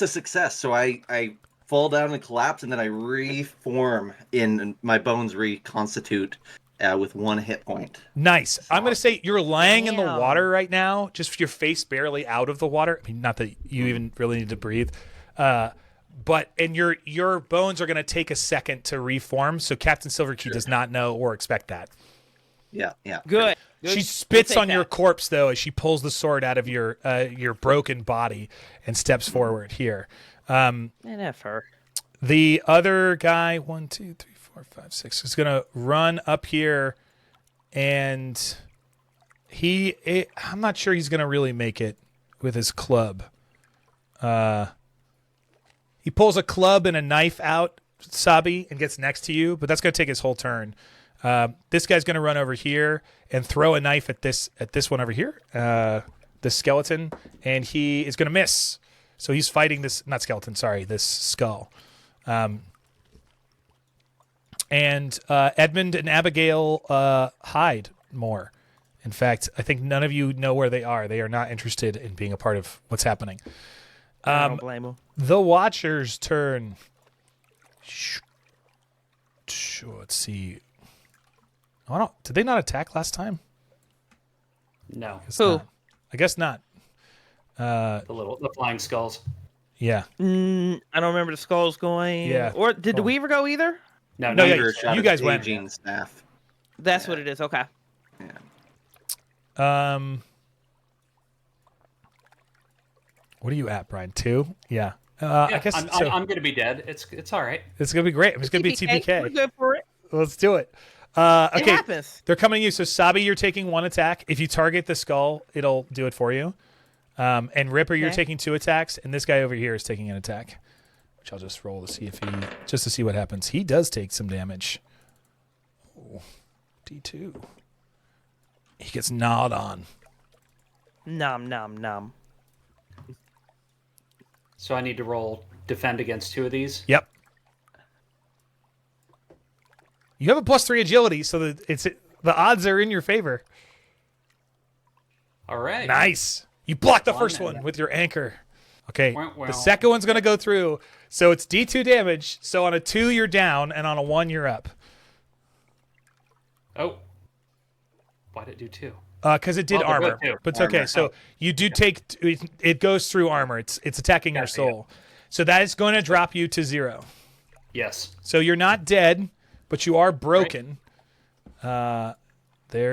a success. So I fall down and collapse, and then I reform in my bones reconstitute with 1 hit point. Nice. I'm going to say you're laying in the Damn. water right now, just your face barely out of the water. I mean, not that you even really need to breathe. And your bones are going to take a second to reform, so Captain Silverkey does not know or expect that. Yeah. Good. She spits on your corpse, though, as she pulls the sword out of your broken body and steps forward here. And F her. The other guy, 1, 2, 3, 4, 5, 6, is going to run up here and I'm not sure he's going to really make it with his club. He pulls a club and a knife out, Sabi, and gets next to you, but that's going to take his whole turn. This guy's going to run over here and throw a knife at this one over here, this skeleton, and he is going to miss. So he's fighting this, not skeleton, sorry, this skull. And Edmund and Abigail hide more. In fact, I think none of you know where they are. They are not interested in being a part of what's happening. I don't blame him. The Watcher's turn. Let's see. Did they not attack last time? No. I guess not. The flying skulls. Yeah. I don't remember the skulls going. Yeah. Or did the Weaver go either? No, No, no. yeah, you guys went. Aging staff. That's what it is. Okay. Yeah. What are you at, Brian? 2? Yeah. Yeah, I guess I'm going to be dead. It's all right. it's gonna be great. It's gonna be We're TPK. good for it. Let's do it. It Okay. happens. They're coming to you. So Sabi, you're taking 1 attack. If you target the skull, it'll do it for you. And Ripper, you're Okay. taking 2 attacks, and this guy over here is taking an attack, which I'll just roll to see just to see what happens. He does take some damage. Oh, D2. He gets gnawed on. Nom nom nom. So I need to roll defend against 2 of these. Yep. You have a +3 agility, so that the odds are in your favor. All right. Nice. You blocked the One first and- one with your anchor. Okay. Wow. The second one's going to go through. So it's D2 damage. So on a 2, you're down, and on a 1, you're up. Oh. Why did it do 2? Because it did Well, they're armor. both 2. But it's okay. Armor. So you do take... It goes through armor. It's attacking your Gotcha, soul. So that is going to drop you to 0. Yes. So you're not dead, but you are broken. There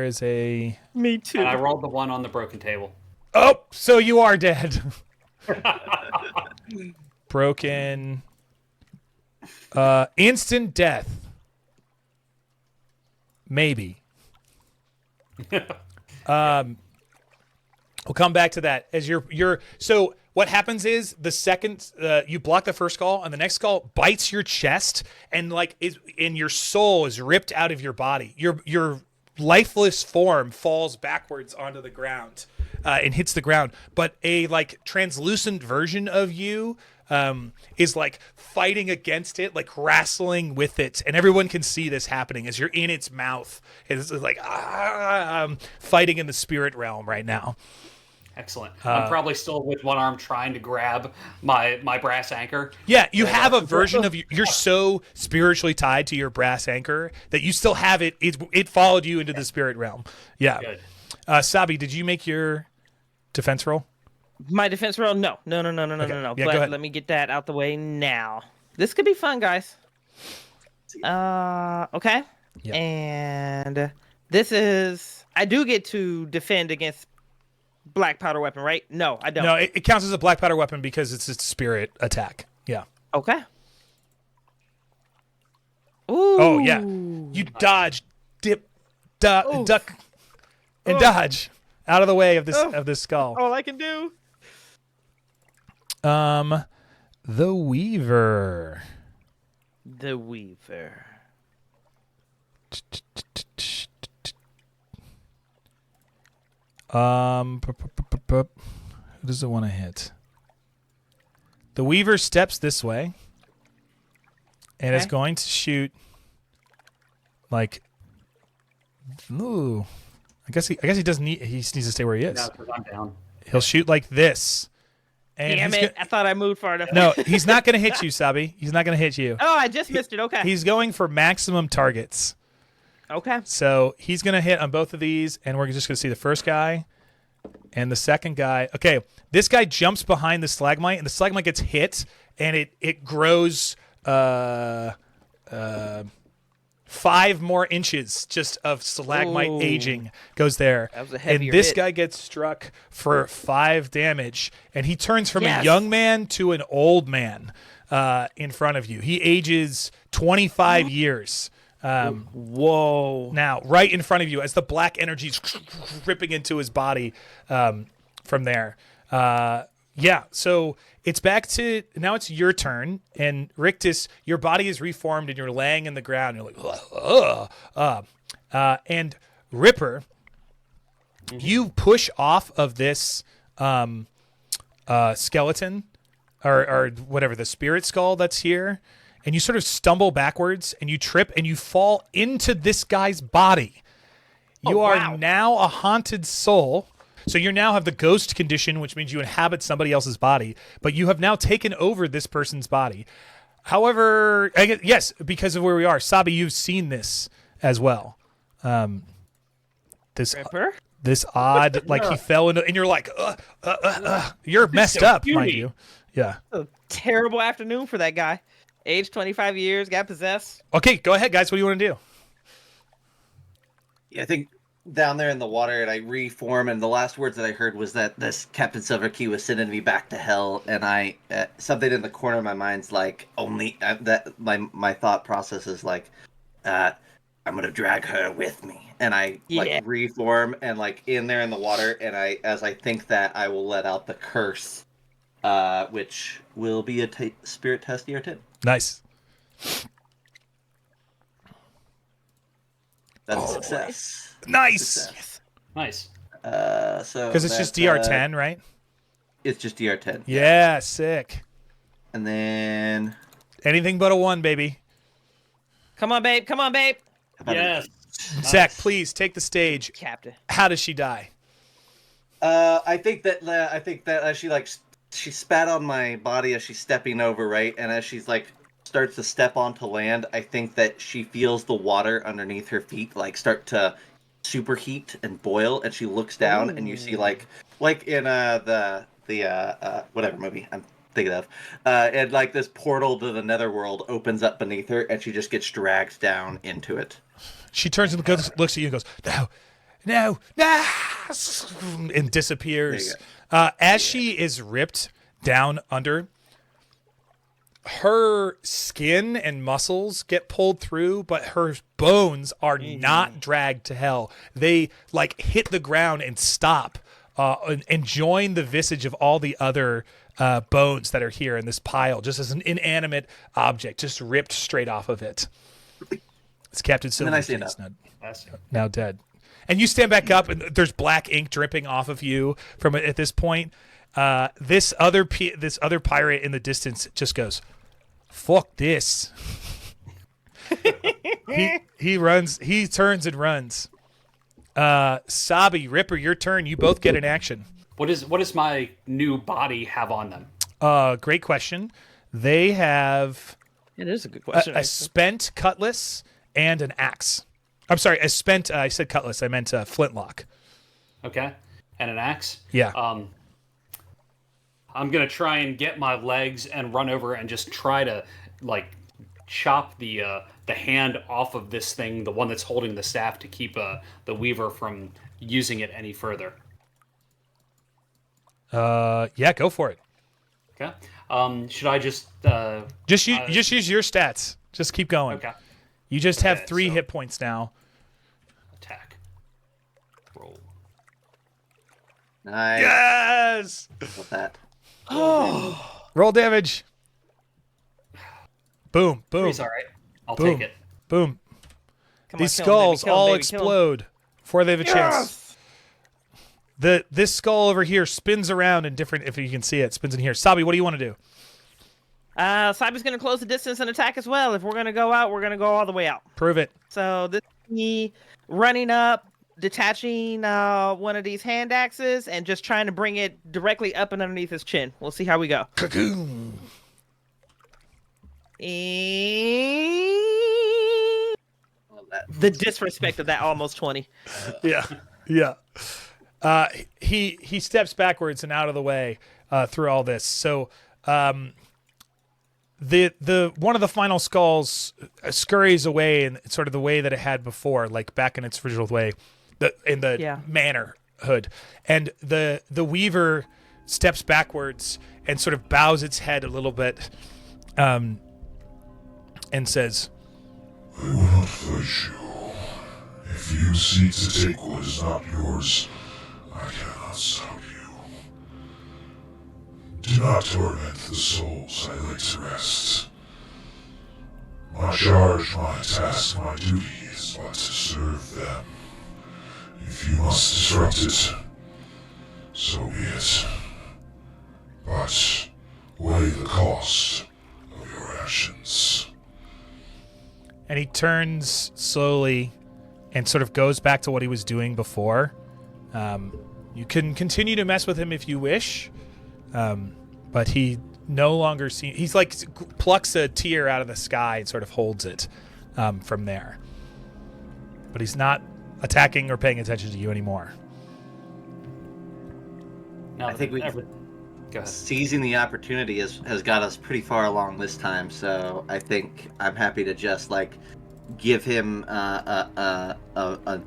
is a... Me too. And I rolled the 1 on the broken table. Oh, so you are dead. Broken. Instant death. Maybe. We'll come back to that as you're. So what happens is the second you block the first skull, and the next skull bites your chest, and your soul is ripped out of your body. Your lifeless form falls backwards onto the ground and hits the ground. But a translucent version of you is fighting against it, wrestling with it, and everyone can see this happening as you're in its mouth. It's fighting in the spirit realm right now. Excellent. I'm probably still with one arm trying to grab my brass anchor. Yeah, you have a version of you're so spiritually tied to your brass anchor that you still have it. It followed you into the spirit realm. Yeah. Good. Sabi, did you make your defense roll? My defense roll? No. Yeah, But go ahead. let me get that out the way now. This could be fun, guys. Okay. Yeah. And this is... I do get to defend against black powder weapon, right? No, I don't. No, it counts as a black powder weapon because it's a spirit attack. Yeah. Okay. Ooh. Oh, yeah. You dodge, dip, duck, and dodge out of the way of this skull. All I can do. The Weaver. The Weaver. Who does it want to hit? The Weaver steps this way, and is Okay. going to shoot. Ooh, I guess he doesn't need. He just needs to stay where he is. No, 'cause I'm down. He'll shoot like this. And Damn he's it. I thought I moved far enough. no, he's not going to hit you, Sabi. He's not going to hit you. Oh, I just missed it. Okay. He's going for maximum targets. Okay. So he's going to hit on both of these, and we're just going to see the first guy and the second guy. Okay, this guy jumps behind the stalagmite, and the stalagmite gets hit, and it grows 5 more inches just of stalagmite Ooh. aging goes there. That was a And heavier this hit. guy gets struck for 5 damage, and he turns from a Yes. young man to an old man in front of you. He ages 25 years Whoa. Now, right in front of you, as the black energy's ripping into his body from there. Yeah, so it's back to, now it's your turn, and Rictus, your body is reformed, and you're laying in the ground. You're like, and Ripper, you push off of this skeleton, or whatever, the spirit skull that's here, and you sort of stumble backwards, and you trip, and you fall into this guy's body. You are now a haunted soul. So you now have the ghost condition, which means you inhabit somebody else's body, but you have now taken over this person's body. However, I guess, yes, because of where we are, Sabi, you've seen this as well. This odd, like he fell into, and you're like, you're messed up, mind you. Yeah. A terrible afternoon for that guy. Age 25 years, got possessed. Okay, go ahead, guys. What do you want to do? Yeah, I think down there in the water, and I reform, and the last words that I heard was that this Captain Silverkey was sending me back to hell, and I something in the corner of my mind's like, that my thought process is like, I'm gonna drag her with me, and I like reform and like in there in the water, and as I think that, I will let out the curse, which will be a spirit test ER10. Nice. That's a success. Nice. Success. Nice. So because it's just DR10, right? It's just DR10. Yeah, sick. And then anything but a 1, baby. Come on, babe. Come on, babe. Yes. Zach, please take the stage. Captain. How does she die? I think that as she spat on my body as she's stepping over, right? And as she's like starts to step onto land, I think that she feels the water underneath her feet like start to superheat and boil, and she looks down, and you see like in the whatever movie I'm thinking of, and like this portal to the netherworld opens up beneath her, and she just gets dragged down into it. She turns and looks at you and goes, no, and disappears. As she is ripped down under, her skin and muscles get pulled through, but her bones are not dragged to hell. They like hit the ground and stop and join the visage of all the other bones that are here in this pile, just as an inanimate object, just ripped straight off of it. It's Captain Silver. Now dead. And you stand back up, and there's black ink dripping off of you from at this point. This other pirate in the distance just goes, "Fuck this." he runs. He turns and runs. Sabi, Ripper, your turn. You both get an action. What does my new body have on them? Great question. They have. It is a good question. A spent cutlass and an axe. I'm sorry, a spent. I said cutlass. I meant flintlock. Okay, and an axe. Yeah. I'm gonna try and get my legs and run over and just try to like chop the hand off of this thing, the one that's holding the staff, to keep the Weaver from using it any further. Yeah, go for it. Okay. Should I just use your stats. Just keep going. Okay. You just have 3 hit points now. Attack. Roll. Nice. Yes. What's that? Roll damage. Boom. Boom. Three's all right. I'll Boom. take it. Boom. Come These on, kill him, skulls baby, kill him, all baby, kill him. explode before they have a chance. This skull over here spins around in different, if you can see it, spins in here. Sabi, what do you want to do? Sabi's going to close the distance and attack as well. If we're going to go out, we're going to go all the way out. Prove it. So this is me running up, detaching one of these hand axes, and just trying to bring it directly up and underneath his chin. We'll see how we go. Cocoon. The disrespect of that almost 20. Yeah. He steps backwards and out of the way through all this. So the one of the final skulls scurries away in sort of the way that it had before, like back in its original way, in the manor hood. And the Weaver steps backwards and sort of bows its head a little bit, and says, I will not fight you. If you seek to take what is not yours, I cannot stop you. Do not torment the souls I lay to rest. My charge, my task, my duty is but to serve them. If you must disrupt it, so be it. But weigh the cost of your actions. And he turns slowly and sort of goes back to what he was doing before. You can continue to mess with him if you wish, but he no longer seems... He's like plucks a tear out of the sky and sort of holds it from there. But he's not attacking or paying attention to you anymore. Now I think we... Go ahead. Seizing the opportunity has got us pretty far along this time, so I think I'm happy to just give him a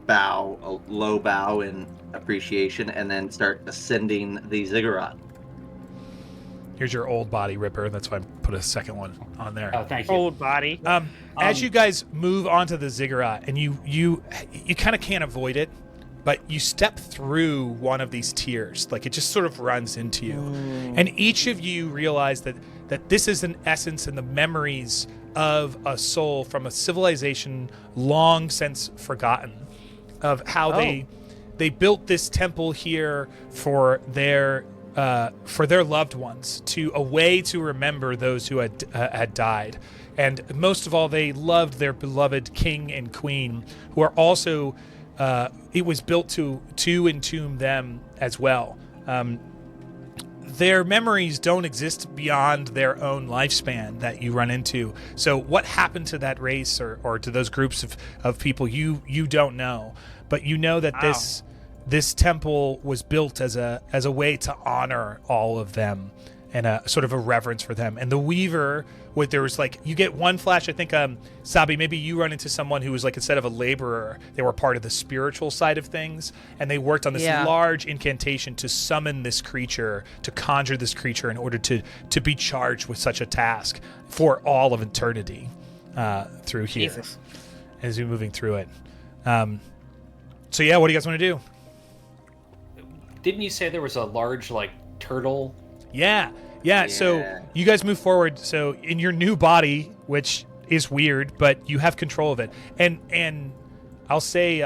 bow, a low bow in appreciation, and then start ascending the ziggurat. Here's your old body, Ripper. That's why I put a second one on there. Oh, thank you. Old body. As you guys move onto the ziggurat, and you kind of can't avoid it, but you step through one of these tiers. Like, it just sort of runs into you. And each of you realize that this is an essence and the memories of a soul from a civilization long since forgotten, of how they built this temple here for their loved ones, to a way to remember those who had died. And most of all, they loved their beloved king and queen, who are also... it was built to entomb them as well. Their memories don't exist beyond their own lifespan that you run into. So what happened to that race or to those groups of people, you don't know. But you know that this temple was built as a way to honor all of them and a sort of a reverence for them. And the Weaver, there was you get one flash, I think, Sabi, maybe you run into someone who was instead of a laborer, they were part of the spiritual side of things, and they worked on this large incantation to summon this creature, to conjure this creature in order to be charged with such a task for all of eternity through here. Jesus. As you're moving through it. So yeah, what do you guys want to do? Didn't you say there was a large, turtle? Yeah. So you guys move forward. So in your new body, which is weird, but you have control of it. And I'll say,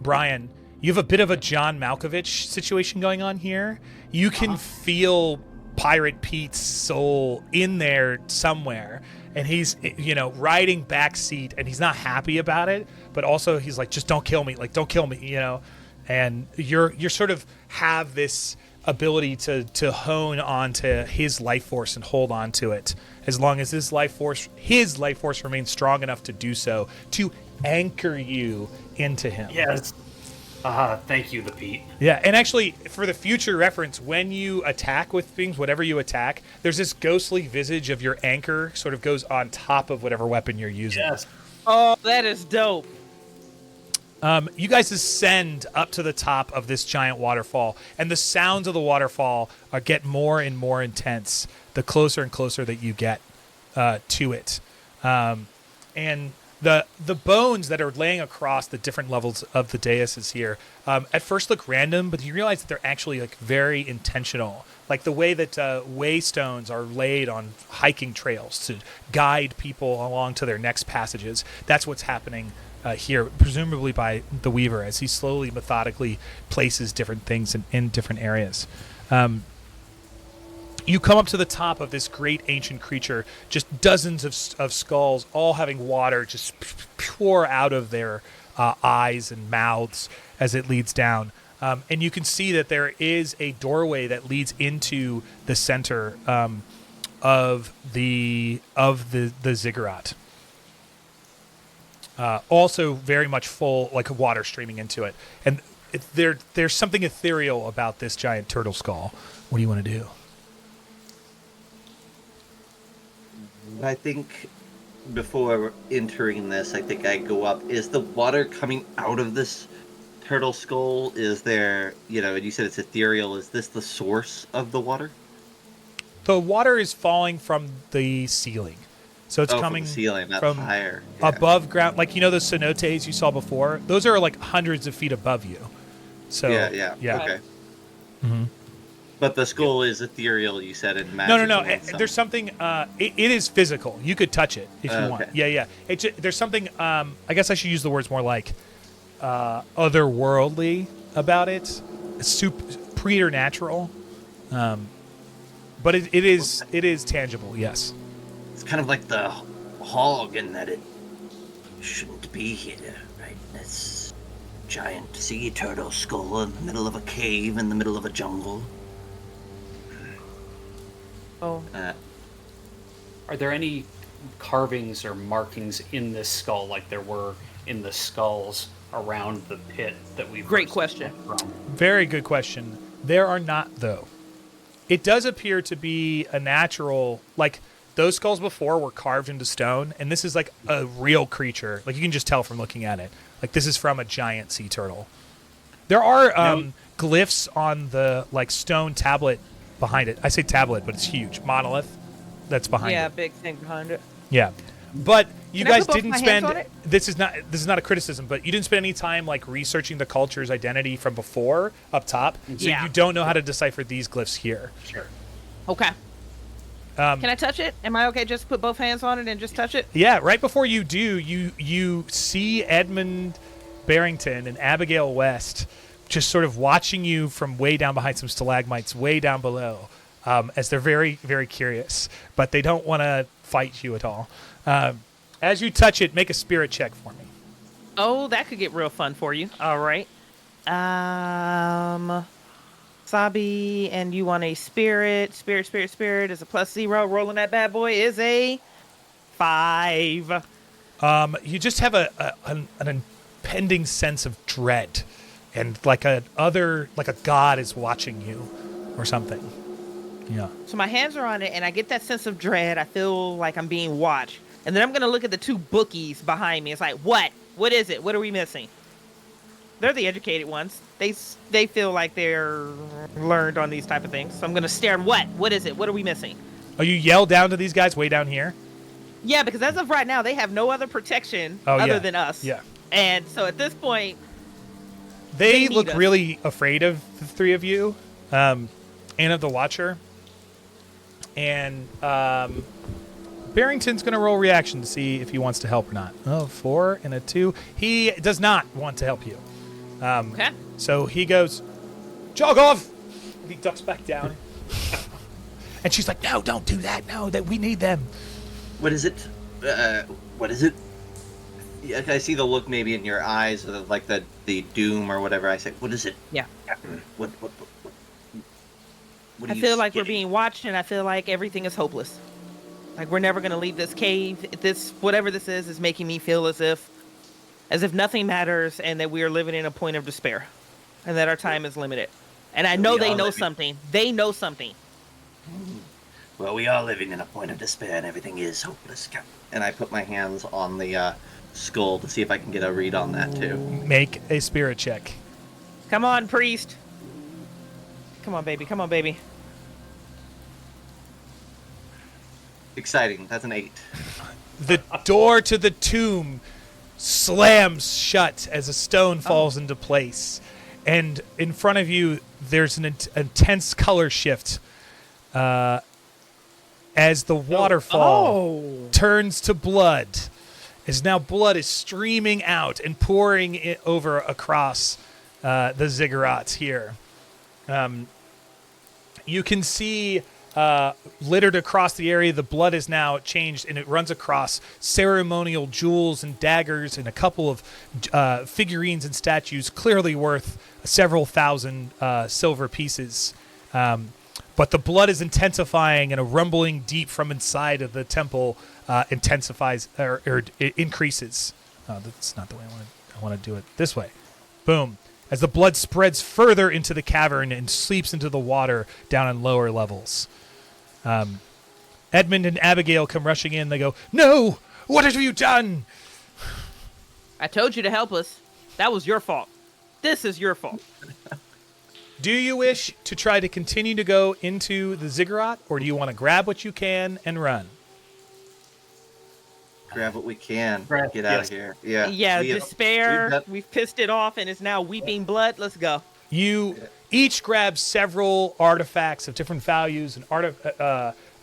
Brian, you have a bit of a John Malkovich situation going on here. You can feel Pirate Pete's soul in there somewhere. And he's, riding back seat, and he's not happy about it. But also he's like, just don't kill me. Don't kill me, And you're sort of have this ability to hone onto his life force and hold on to it as long as his life force remains strong enough to do so, to anchor you into him. Yes. Thank you, the Pete. Yeah, and actually, for the future reference, when you attack with things, whatever you attack, there's this ghostly visage of your anchor sort of goes on top of whatever weapon you're using. Yes. Oh, that is dope. You guys ascend up to the top of this giant waterfall, and the sounds of the waterfall get more and more intense the closer and closer that you get to it. And the bones that are laying across the different levels of the daises here at first look random, but you realize that they're actually very intentional. Like the way that waystones are laid on hiking trails to guide people along to their next passages. That's what's happening here, presumably by the Weaver, as he slowly, methodically places different things in different areas. You come up to the top of this great ancient creature, just dozens of skulls, all having water just pour out of their eyes and mouths as it leads down. And you can see that there is a doorway that leads into the center of the ziggurat. Also very much full, like water streaming into it. And there's something ethereal about this giant turtle skull. What do you want to do? I think before entering this, I think I go up. Is the water coming out of this turtle skull? Is there, and you said it's ethereal. Is this the source of the water? The water is falling from the ceiling. So it's From coming the ceiling, that's from higher. Yeah. above ground. Like, those cenotes you saw before? Those are like hundreds of feet above you. So Yeah. Okay. Mm-hmm. But the skull is ethereal, you said, and magical. No. There's something. It is physical. You could touch it if you Okay. want. Yeah. There's something. I guess I should use the words more like otherworldly about it. Preternatural. But it is tangible. Yes. It's kind of like the hog in that it shouldn't be here, right? This giant sea turtle skull in the middle of a cave in the middle of a jungle. Oh. Are there any carvings or markings in this skull like there were in the skulls around the pit that we Great question. from? Very good question. There are not, though. It does appear to be a natural, like those skulls before were carved into stone, and this is like a real creature. Like you can just tell from looking at it. Like this is from a giant sea turtle. There are glyphs on the like stone tablet behind it. I say tablet, but it's huge. Monolith that's behind Yeah, it. big thing behind it. Yeah. But you Can I guys put both didn't my hands on spend it? this is not a criticism, but you didn't spend any time like researching the culture's identity from before up top. So Yeah. you don't know how to decipher these glyphs here. Sure. Okay. Can I touch it? Am I okay just to put both hands on it and just touch it? Yeah, right before you do, you see Edmund Barrington and Abigail West just sort of watching you from way down behind some stalagmites way down below, as they're very, very curious, but they don't want to fight you at all. As you touch it, make a spirit check for me. Oh, that could get real fun for you. All right. Sabi, and you want a spirit. Spirit is a +0. Rolling that bad boy is a 5. You just have an impending sense of dread, and like a god is watching you, or something. Yeah. So my hands are on it, and I get that sense of dread. I feel like I'm being watched. And then I'm going to look at the two bookies behind me. It's like, what? What is it? What are we missing? They're the educated ones. They feel like they're learned on these type of things. So I'm going to stare at what? What is it? What are we missing? Oh, you yell down to these guys way down here? Yeah, because as of right now, they have no other protection other than us. Yeah. And so at this point, They need look us. really afraid of the three of you, and of the Watcher. And Barrington's going to roll reaction to see if he wants to help or not. Oh, 4 and a 2. He does not want to help you. okay. So he goes, jog off! And he ducks back down. And she's like, no, don't do that. No, that we need them. What is it? What is it? Yeah, I see the look maybe in your eyes, of like the doom or whatever. I say, what is it? Yeah. What I are you feel like we're getting? being watched, and I feel like everything is hopeless. Like we're never gonna leave this cave. This whatever this is making me feel as if nothing matters, and that we are living in a point of despair, and that our time is limited. And I know We they are know living- something. They know something. Well, we are living in a point of despair, and everything is hopeless. And I put my hands on the skull to see if I can get a read on that too. Make a spirit check. Come on, priest. Come on, baby. Come on, baby. Exciting. That's an 8. The door to the tomb slams shut as a stone falls into place. And in front of you, there's an intense color shift as the waterfall turns to blood. As now blood is streaming out and pouring over across the ziggurats here. You can see littered across the area, the blood is now changed, and it runs across ceremonial jewels and daggers and a couple of figurines and statues, clearly worth several thousand silver pieces. But the blood is intensifying, and a rumbling deep from inside of the temple intensifies or it increases. That's not the way I want to do it. This way. Boom. As the blood spreads further into the cavern and seeps into the water down in lower levels. Edmund and Abigail come rushing in. They go, "No! What have you done?" I told you to help us. That was your fault. This is your fault. Do you wish to try to continue to go into the ziggurat, or do you want to grab what you can and run? grab what we can. Grab- Get out yes. of here. Yeah. Yeah, we- despair. we've got- We've pissed it off, and it's now weeping blood. Let's go. You each grab several artifacts of different values and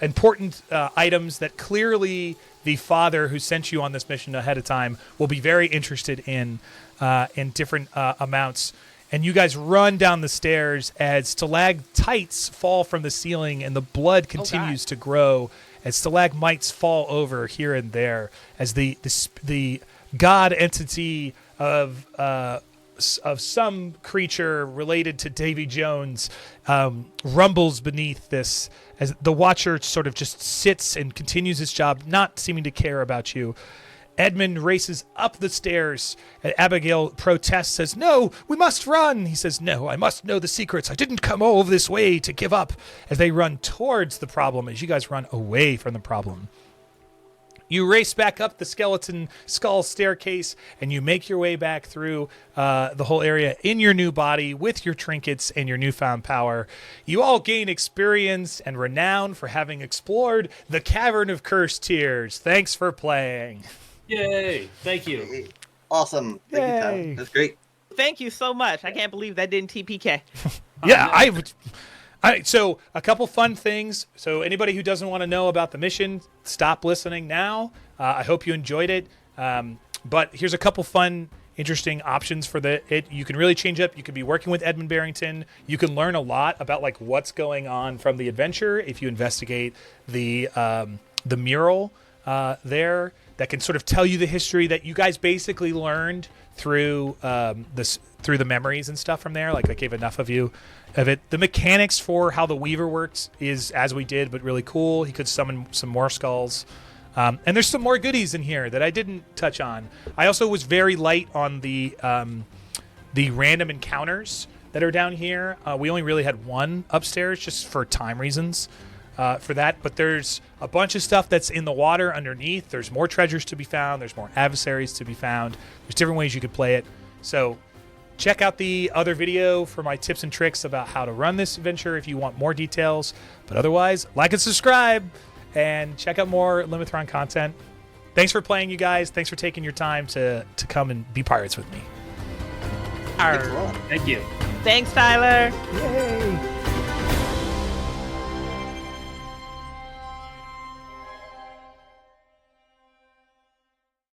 important items that clearly the father who sent you on this mission ahead of time will be very interested in different amounts. And you guys run down the stairs as stalactites fall from the ceiling and the blood continues to grow as stalagmites fall over here and there as the god entity of some creature related to Davy Jones rumbles beneath this as the Watcher sort of just sits and continues his job, not seeming to care about you. Edmund races up the stairs, and Abigail protests, says, "No, we must run." He says, "No, I must know the secrets. I didn't come all this way to give up," as they run towards the problem, as you guys run away from the problem. You race back up the skeleton skull staircase, and you make your way back through the whole area in your new body with your trinkets and your newfound power. You all gain experience and renown for having explored the Cavern of Cursed Tears. Thanks for playing. Yay! Thank you. Awesome. Thank you, Tyler. Yay. That's great. Thank you so much. I can't believe that didn't TPK. Yeah, so a couple fun things. So anybody who doesn't want to know about the mission, stop listening now. I hope you enjoyed it. But here's a couple fun, interesting options for it. You can really change up. You could be working with Edmund Barrington. You can learn a lot about like what's going on from the adventure if you investigate the mural there. That can sort of tell you the history that you guys basically learned through through the memories and stuff from there. Like I gave enough of you of it. The mechanics for how the Weaver works is as we did, but really cool. He could summon some more skulls. And there's some more goodies in here that I didn't touch on. I also was very light on the random encounters that are down here. We only really had one upstairs just for time reasons. For that, but there's a bunch of stuff that's in the water underneath. There's more treasures to be found. There's more adversaries to be found. There's different ways you could play it. So check out the other video for my tips and tricks about how to run this adventure if you want more details. But otherwise, like and subscribe and check out more Limithron content. Thanks for playing, you guys. Thanks for taking your time to come and be pirates with me. Thanks a lot. Thank you. Thanks, Tyler. Yay!